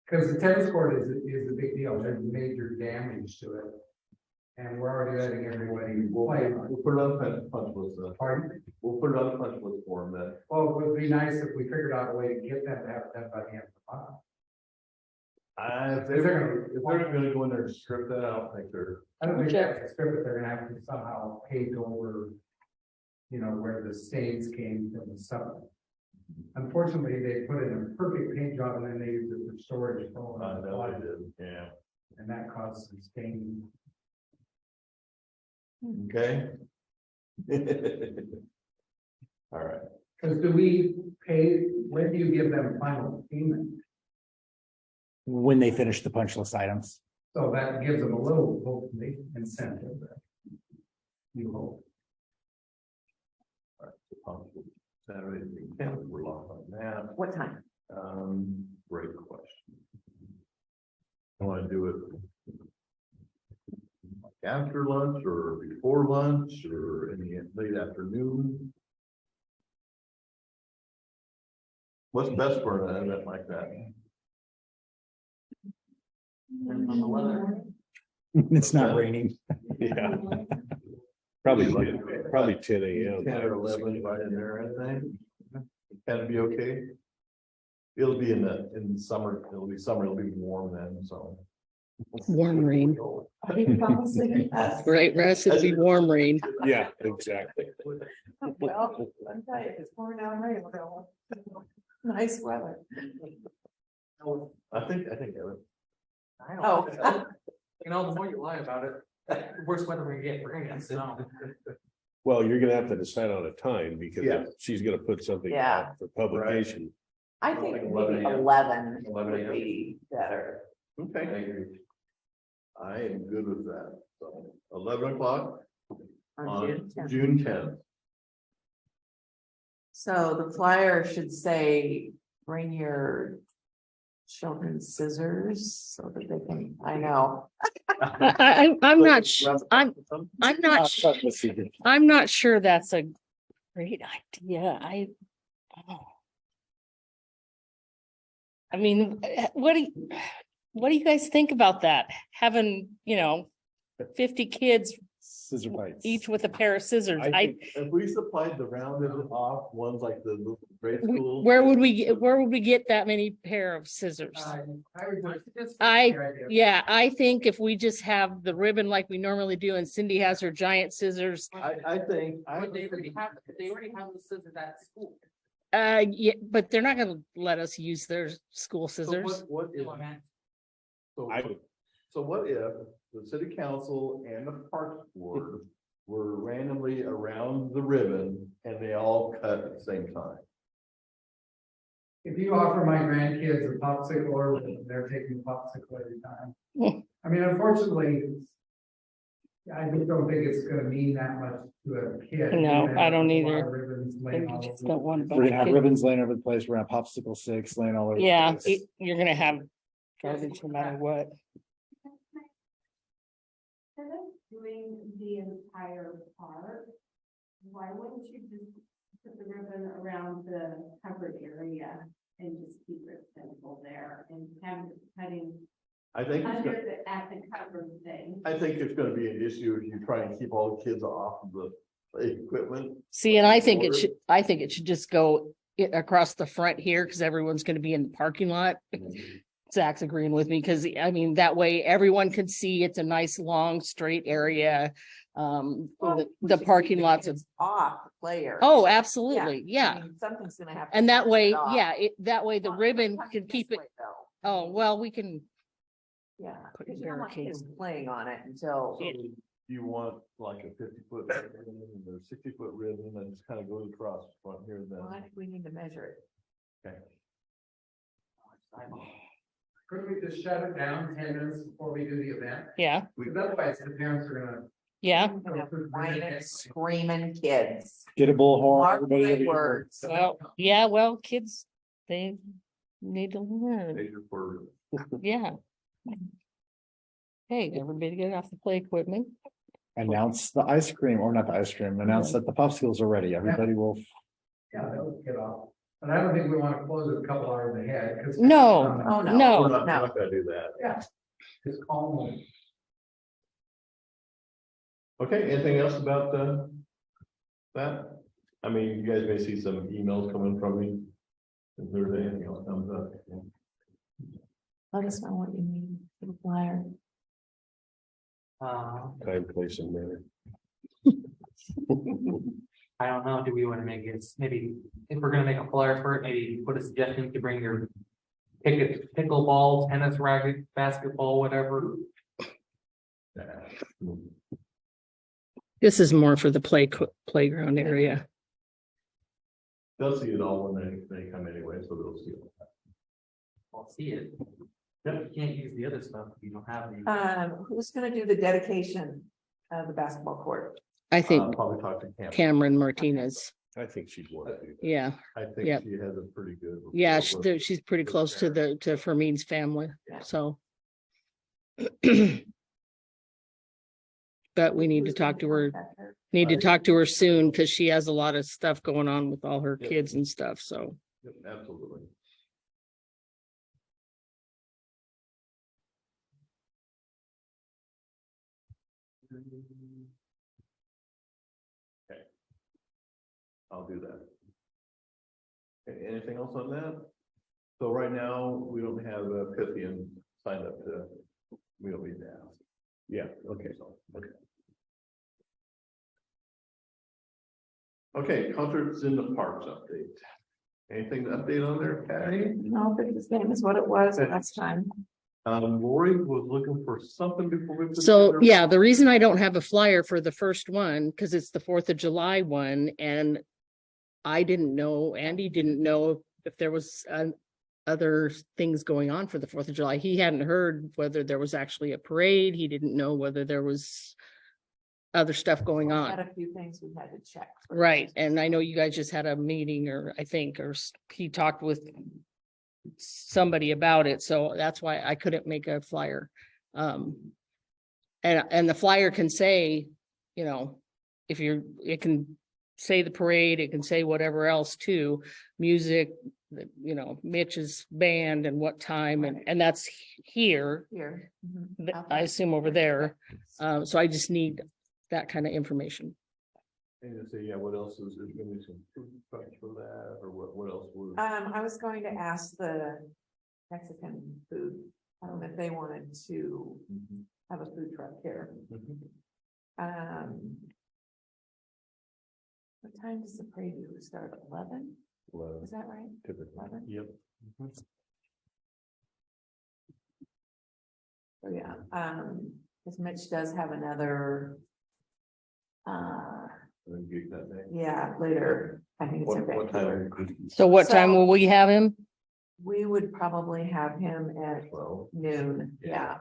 Because the tennis court is a big deal, there's major damage to it. And we're already letting everybody play. We'll put it on the punch list. Pardon? We'll put it on the punch list for them then. Well, it would be nice if we figured out a way to get them to have that by the end of the month. If they're gonna go in there and strip that out, I think they're. I don't think they have to strip it, they're gonna have to somehow pave over, you know, where the stains came from the summer. Unfortunately, they put in a perfect paint job and then they used it for storage. I know they did, yeah. And that caused some staining. Okay. All right. Because do we pay, when do you give them final payment? When they finish the punch list items. So that gives them a little, hopefully, incentive. You hope. All right, so punch list Saturday, the 10th, we're locked on that. What time? Great question. I want to do it after lunch or before lunch or in the late afternoon. What's best for an event like that? Depends on the weather. It's not raining. Yeah, probably 10 a.m. 10 or 11 right in there, I think. Can it be okay? It'll be in summer, it'll be warm then, so. Warm rain. Are you promising us? Right, Russ, it'd be warm rain. Yeah, exactly. Well, I'm telling you, if it's pouring down rain, we're gonna want nice weather. I think, Evan. Oh, You know, the more you lie about it, the worse weather we get, we're gonna get snow. Well, you're gonna have to decide on a time because Yeah. she's gonna put something Yeah. out for publication. I think Like maybe 11 a.m. 11 11 would a.m. be better. Okay. I am good with that, so 11 o'clock On on June 10th. June 10th. So the flyer should say, bring your children's scissors so that they can, I know. I'm not, I'm not, I'm not sure that's a great idea. I mean, what do you guys think about that? Having, 50 kids, Scissor bites. each with a pair of scissors. If we supplied the rounded off ones like the grade schools. Where would we get that many pair of scissors? I think if we just have the ribbon like we normally do and Cindy has her giant scissors. I think. They already have the scissors at school. Yeah, but they're not gonna let us use their school So scissors. what if? So what if the city council and the parks board were randomly around the ribbon and they all cut at the same time? If you offer my grandkids a popsicle, or they're taking a popsicle every time. I mean, unfortunately. I just don't think it's gonna mean that much to a kid. No, Even I if don't there's a lot either. of ribbons I laying think you all just over don't want a We're bunch gonna of have kids. ribbons laying over the place. We're gonna have popsicle sticks laying all over. the Yeah, place. you're gonna have garbage no matter what. Instead of doing the entire park, why wouldn't you just put the ribbon around the covered area and just keep it simple there and have the cutting I think, it's under gonna- the, at the covered thing? I think it's gonna be an issue if you try and keep all the kids off of the equipment. See, and I think it should just go across the front here because everyone's gonna be in the parking lot. Zach's agreeing with me because I mean, that way everyone can see it's a nice, long, straight area. The parking lots of, Off player. oh, absolutely, yeah. Something's gonna happen. And that way, yeah, that way the ribbon Not can keep this it, way, though. oh, well, we can, Yeah, put because you don't want barricades. kids playing on it until. It- you want like a 50-foot ribbon or 60-foot ribbon and just kind of goes across the front here and Well, I then? think we need to measure it. Okay. Could we just shut it down 10 minutes before we do the event? Yeah, Because otherwise the parents are gonna. yeah. We're gonna have whining, screaming kids. Get a bullhorn. Mark everybody- my words. Well, yeah, well, kids, they need to learn. Major for Yeah. Hey, everybody get off the play equipment. Announce the ice cream, or not the ice cream, announce that the popsicles are ready. Everybody will. Yeah, that would get off. But I don't think we want to close it a couple hours ahead. 'Cause- No, Oh, no. no. We're not No. gonna do that. Yeah. Just call them. Okay, anything else about that? I mean, you guys may see some emails coming from me. If there's anything else comes up. Let us know what you need for the flyer. Time, place and manner. I don't know, do we want to make it, maybe, if we're gonna make a flyer for it, maybe put a suggestion to bring your pickleball, tennis racket, basketball, whatever. This is more for the playground area. They'll see it all when they come anyway, so they'll see it. I'll see it. You can't use the other stuff if you don't have the. Who's gonna do the dedication of the basketball court? I think Probably talk to Cam. Cameron Martinez. I think she'd want to do that. Yeah, I think Yep. she has a pretty good. yeah, rapport with- she's pretty close to Fermin's family, Yeah. so. But we need to Who's talk to her, contact her? need to talk to her soon, because she has a lot of stuff going on with all her Yep. kids and stuff, so. Yep, absolutely. Okay. I'll do that. Okay, anything else on that? So right now, we don't have a Pythian signed up to, we don't need to ask. Yeah, okay. So, okay. Okay, concerts in the parks update. Anything to update on there, Patty? No, but the same as what it was last time. Lori was looking for something before we. put So, together- yeah, the reason I don't have a flyer for the first one, because it's the 4th of July one, and I didn't know, Andy didn't know if there was other things going on for the 4th of July. He hadn't heard whether there was actually a parade. He didn't know whether there was other stuff going We on. Had a few things we had to check. Right, and I know you guys just had a meeting, or I think, he talked with somebody about it, so that's why I couldn't make a flyer. And the flyer can say, you know, it can say the parade, it can say whatever else too, music, you know, Mitch's band and what time, and that's here, Here. Mhm. I assume over there. So I just need that kind of information. And you say, yeah, what else is, there's gonna be some food trucks for that, or what else was? I was going to ask the Mexican food, if they wanted to Mhm, have a food truck here. mhm. What time does the parade usually start? 11? Is that right? Typically. 11? Yep. So, yeah, because Mitch does have another. And gig that day. Yeah, later, I think it's in What Vancouver. time? So what time So- will we have him? We would probably have him at Well, noon, yeah.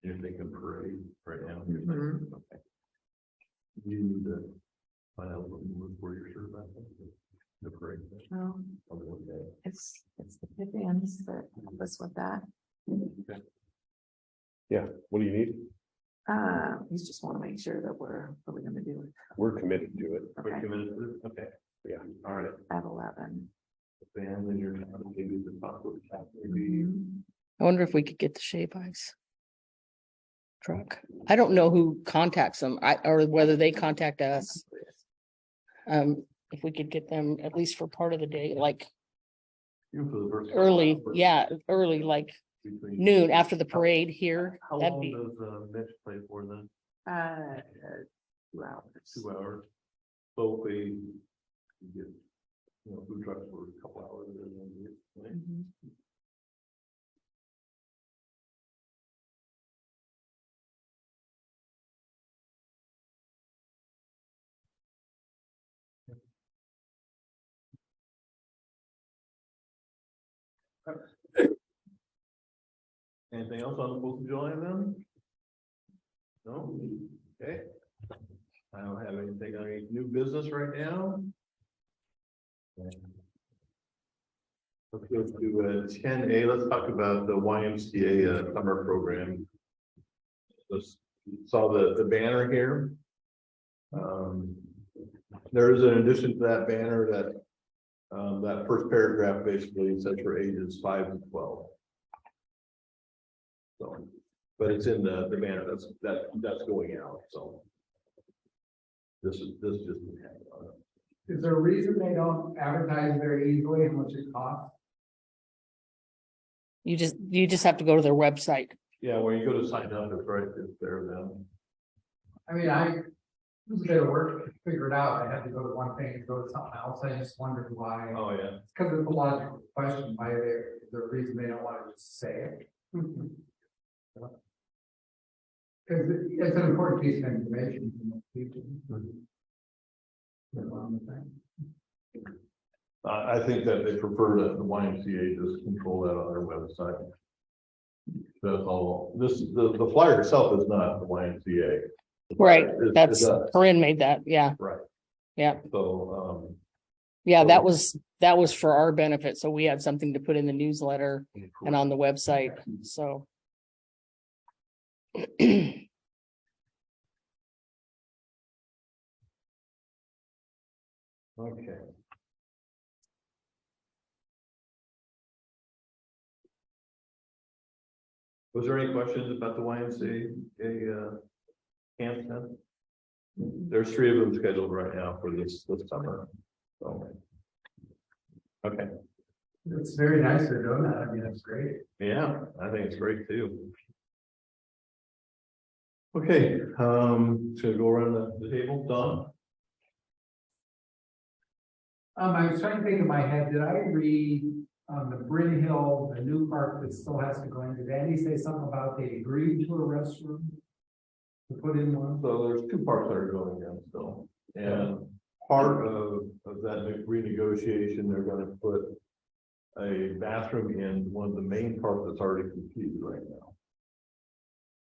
you're thinking parade right now. Mhm. Okay. Do you need to find out what more for your shirt about that? The parade. thing? Okay. It's the Pythians that help us with that. Yeah, what do you need? We just want to make sure that we're gonna do it. We're committed to it. Quick Okay, minute, okay. Yeah. All right. at 11. Band and your, maybe the top of the cap, maybe. Mhm. I wonder if we could get the shave ice truck. I don't know who contacts them, or whether they contact us. If we could get them at least for part of the day, like Even for the first. early, yeah, early, like Between- noon after the parade here. How That'd long be, does Mitch play for then? 2 hours. 2 hours. So if we get, food trucks for a couple hours. Mhm. Anything else on the Fourth of July then? No? Okay. I don't have anything on any new business right now. Let's go to 10A. Let's talk about the YMCA summer program. Just saw the banner here. There is an addition to that banner that that first paragraph basically says for ages 5 to 12. So, but it's in the banner that's going out. So this just. Is there a reason they don't advertise very easily how much it costs? You just have to go to their website. Yeah, when you go to sign up, it's right, it's there then. I mean, it was a bit of work to figure it out. I had to go to one thing and go to something else. I just wondered why. Oh, yeah. It's because it's a logical question, why is there a reason they don't want to just say it? Because it's an important piece of information for most people. I think that they prefer that the YMCA just control that on their website. That's all. The flyer itself is not the YMCA. Right, It that's, does. Corinne made that, yeah, Right. yeah, So, yeah, So- that was for our benefit, so we had something to put in the newsletter and on the website, so. okay. Was there any questions about the YMCA camp then? There's 3 of them scheduled right now for this summer. So. Okay, It's very nice they're doing that. I mean, it's great. yeah, I think it's great too. Okay, should I go around the table, Don? I was trying to think in my head, did I read the Bryn Hill, the new park that still has to go in? Did Andy say something about they agreed to a restroom? To put in one? So there's 2 parts that are going in still, and part of that renegotiation, they're gonna put a bathroom in one of the main parts that's already completed right now.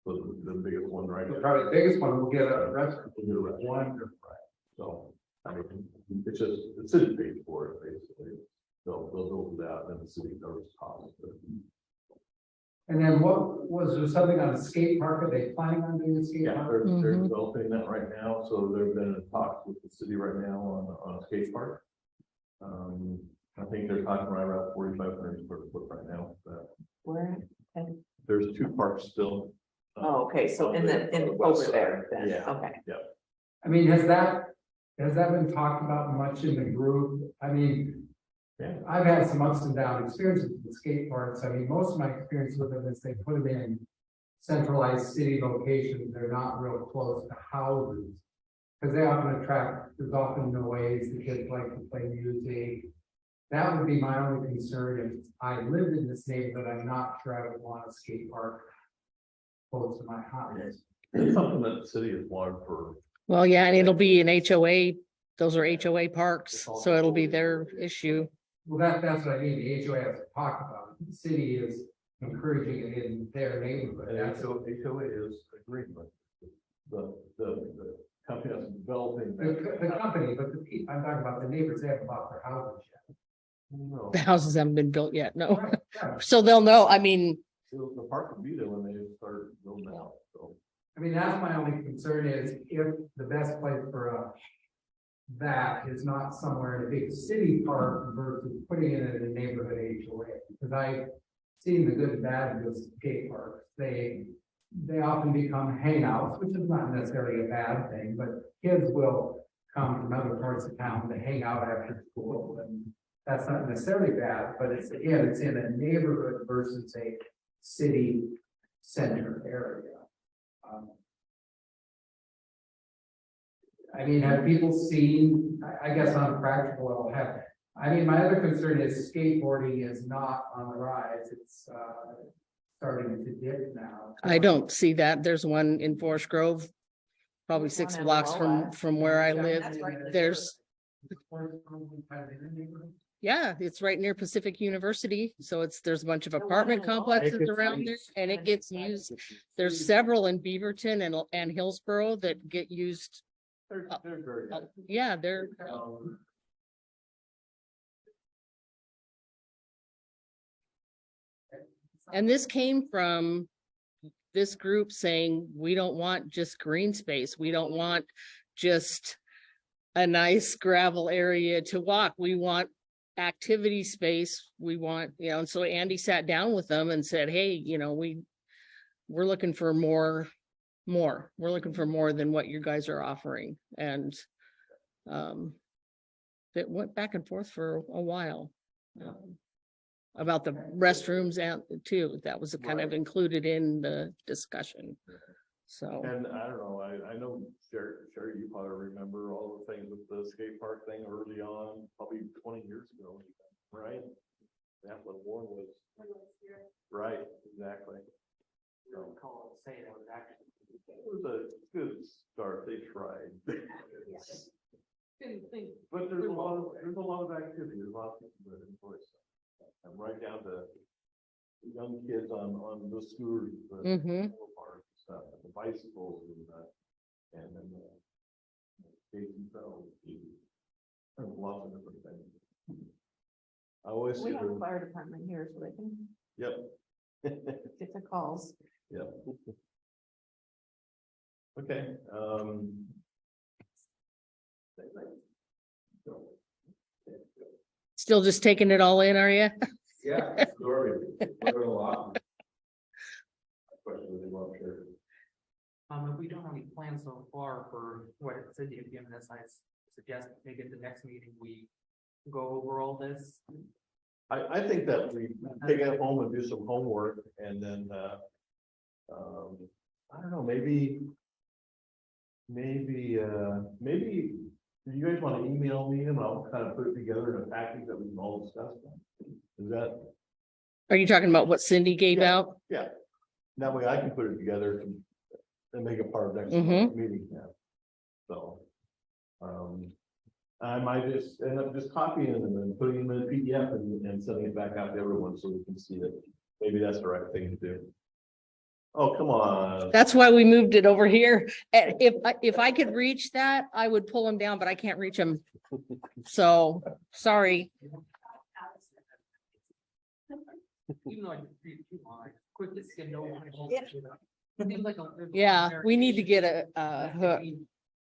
So the biggest one right So now. probably the biggest one will get a restroom. One, so, I mean, it's just, the city pays for it, basically. They'll build it out, and the city knows cost. And then what, was there something on the skate park? Are they planning on doing a skate Yeah, park? they're developing that right now, so they've been in talks with the city right now on a skate park. I think they're talking right around 4,500 square foot right now, but Where? there's 2 parks still. Oh, okay, so in the over west there, side. then, Yeah. okay. I mean, has that been talked about much in the group? I mean, Yeah. I've had some ups and down experiences with skate parks. I mean, most of my experience with them is they put them in centralized city locations. They're not real close to houses. Because they often attract, there's often noise, the kids like to play music. That would be my only concern. If I lived in this neighborhood, I'm not sure I would want a skate park close to my house. It's something that the city has wanted for. Well, yeah, and it'll be an HOA, those are HOA parks, so it'll be their issue. Well, that's what I mean. The HOA has to talk about it. The city is encouraging it in their neighborhood. And That's HOA is agreeing with the company that's developing. the company, but the people, I'm talking about the neighbors, they haven't bought their houses yet. No, The houses haven't been built yet, no, Right, yeah. so they'll know, I mean, the park will be there when they start building out, so. I mean, that's my only concern is if the best place for that is not somewhere in a big city park versus putting it in a neighborhood HOA. Because I've seen the good and bad of those skate parks. They often become hangouts, which is not necessarily a bad thing, but kids will come from other parts of town to hang out after school. And that's not necessarily bad, but it's in a neighborhood versus a city center area. I mean, have people seen, I guess on a practical level, I mean, my other concern is skateboarding is not on the rise, it's starting to dip now. I don't see that. There's one in Forest Grove. Probably There's 6 one in blocks Lowell. from where I Yeah, live. that's right. There's, Yeah, it's right near Pacific University, so there's a bunch of apartment complexes around there, and it gets used. There's several in Beaverton and Hillsborough that get used. They're very good. Yeah, they're, and this came from this group saying, we don't want just green space. We don't want just a nice gravel area to walk. We want activity space. We want, and so Andy sat down with them and said, hey, we're looking for more. We're looking for more than what you guys are offering. And it went back and forth for a while. About the restrooms and too, that was kind of included in the discussion. So, And I don't know, I know Sherry, you probably remember all the things with the skate park thing early on, probably 20 years ago, right? That's what Warren was. Right, exactly. I don't recall saying it was actually. It was a good start, they tried. But there's a lot of activity, there's a lot of people that enjoy stuff. And right down to young kids on the scooters, the park stuff, the bicycles and then skates themselves. There's lots of different things. I always see We have a them, fire department here, so they can yep. get the calls. Yep. Okay, still just taking it all in, are you? yeah, story. Learn a lot. Especially with the love share. If we don't have any plans so far for what Cindy has given us, I suggest maybe at the next meeting, we go over all this. I think that we take it home and do some homework and then, I don't know, maybe you guys want to email me and I'll kind of put it together in a package that we can all discuss. Is that, Are you talking about what Cindy gave out? yeah, that way I can put it together and make it part of next Mhm. meeting. Yeah. So, I might just end up just copying them and putting them in a PDF and sending it back out to everyone so we can see it. Maybe that's the right thing to do. Oh, come on. That's why we moved it over here. And if I could reach that, I would pull them down, but I can't reach them. So, sorry. Even though I read too long, I quickly skim over. Seems like a- Yeah, we need to get a hook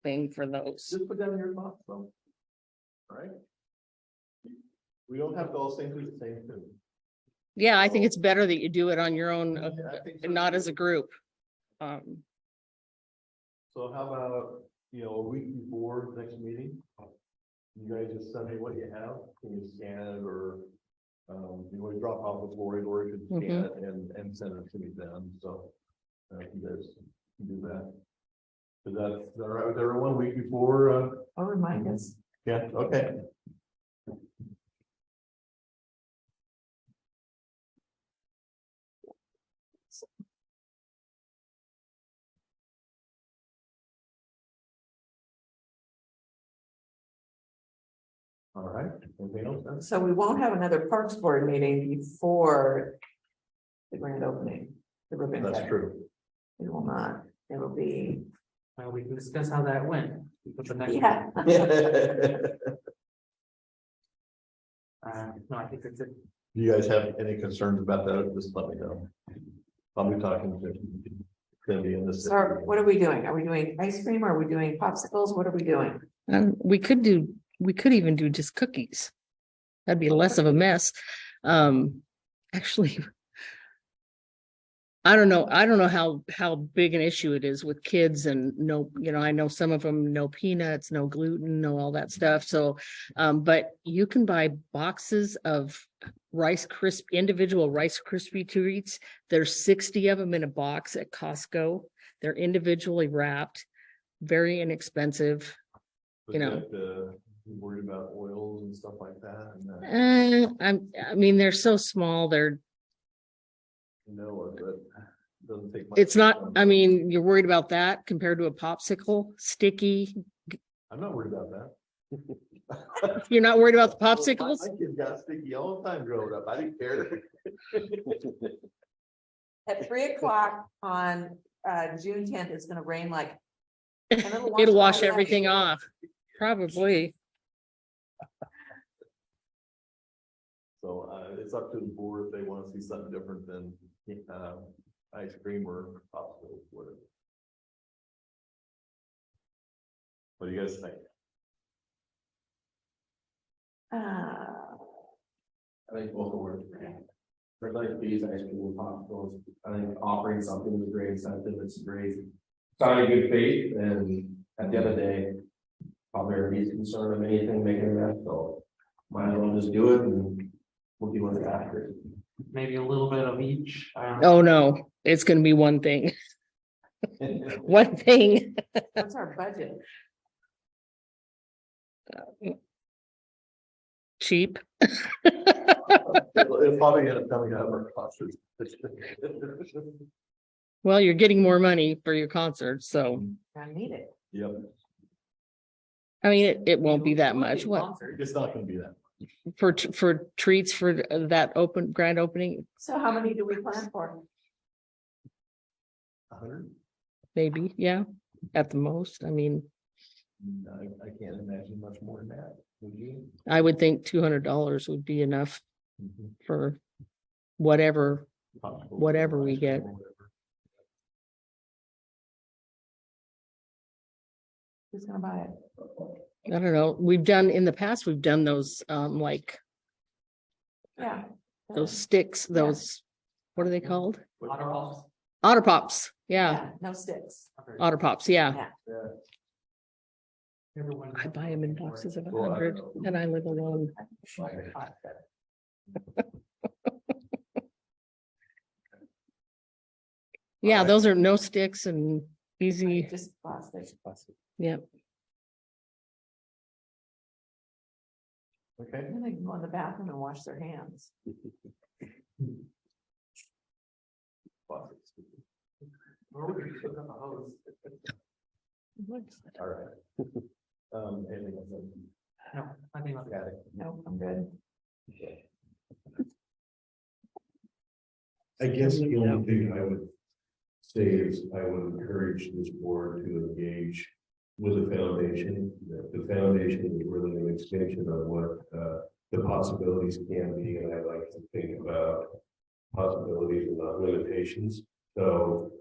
thing for those. Just put down your thoughts though. Right? We don't have to all sing to the same tune. Yeah, I think it's better that you do it on your own, I think so. and not as a group. So how about, a week before the next meeting? You guys just send me what you have, can you scan it or, you want to drop off with Lori could scan it and send it to me then, so. You guys can do that. Is that all right with everyone, week before, I'll remind us. yeah, okay. All right, anything else? Then? So we won't have another Parks Board meeting before the grand opening, the ribbon That's cutting. true. It will not, it'll be, Well, we can discuss how that went. With the next. yeah. No, I think it's it. Do you guys have any concerns about that? Just let me know. I'll be talking to Cindy in this. So what are we doing? Are we doing ice cream? Are we doing popsicles? What are we doing? We could even do just cookies. That'd be less of a mess. Actually, I don't know how big an issue it is with kids and no, I know some of them, no peanuts, no gluten, no all that stuff. So, but you can buy boxes of individual Rice Krispie treats. There's 60 of them in a box at Costco. They're individually wrapped, very inexpensive. Worried about oils and stuff like that. And, They're so small. They're, but doesn't take much. it's not, you're worried about that compared to a popsicle, sticky. I'm not worried about that. You're not worried about the popsicles? My kids got sticky all the time growing up. I didn't care. At 3 o'clock on June 10th, it's gonna rain like. and It'll wash all that. everything off, probably. So, it's up to the board if they want to see something different than, ice cream or popsicles, whatever. What do you guys think? Uh, I think both words. For like these ice cream and popsicles, I think offering something is a great incentive, it's great. Sign of good faith, and at the end of the day, probably are least concerned of anything making a mess, so might as well just do it and we'll deal with it after. Maybe a little bit of each. Oh, no, it's gonna be one thing. One thing. what's our budget? Cheap. It'll probably end up coming out of our concerts. Well, you're getting more money for your concert, so, I need it. Yep, I mean, it won't be that much. What, Concert. it's not gonna be that. for treats for that grand opening, So how many do we plan for? 100? maybe, yeah, at the most. I mean, I can't imagine much more than that. Would you? I would think $200 would be enough for whatever we get. Who's gonna buy it? I don't know. We've done, in the past, we've done those, like, Yeah. those sticks, those, what are they called? Otter Pops. Otter Pops. Yeah, No sticks. Otter Pops. Yeah. Yeah. I buy them in boxes of 100 and I live alone. Yeah, those are no sticks and easy. Just plastic. Yep. Okay. Then they can go in the bathroom and wash their hands. All right. Anything else? No, I think Got it. No, I'm good. I guess the only thing I would say is I would encourage this board to engage with the foundation. The foundation is really an extension of what the possibilities can be, and I like to think about possibilities and not limitations. So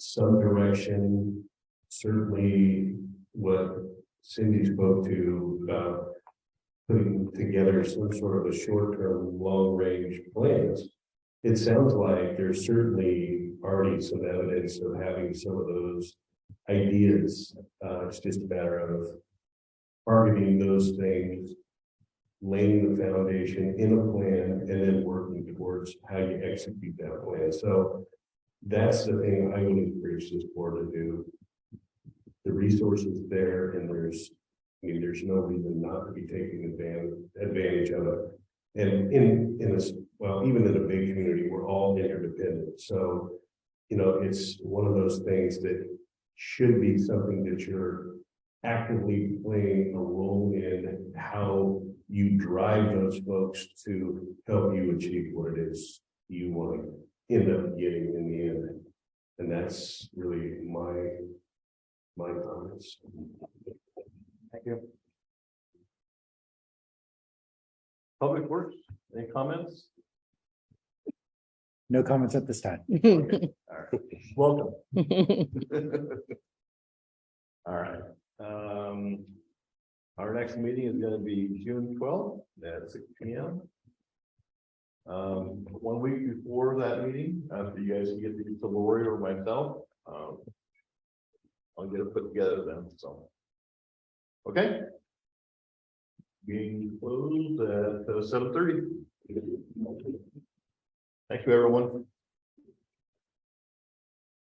some direction, certainly what Cindy spoke to about putting together some sort of a short-term, long-range plans. It sounds like there's certainly already some evidence of having some of those ideas. It's just a matter of targeting those things, laying the foundation in a plan, and then working towards how you execute that plan. So that's the thing I would encourage this board to do. The resources there, and there's no reason not to be taking advantage of it. And in this, well, even in a big community, we're all interdependent. So, it's one of those things that should be something that you're actively playing a role in how you drive those folks to help you achieve what it is you want to end up getting in the end. And that's really my comments. Thank you. Public Works, any comments? No comments at this time. All right, welcome. All right, our next meeting is gonna be June 12th at 6 p.m. 1 week before that meeting, after you guys can get to Lori or myself, I'll get it put together then, so. Okay. Being closed at 7:30. Thank you, everyone.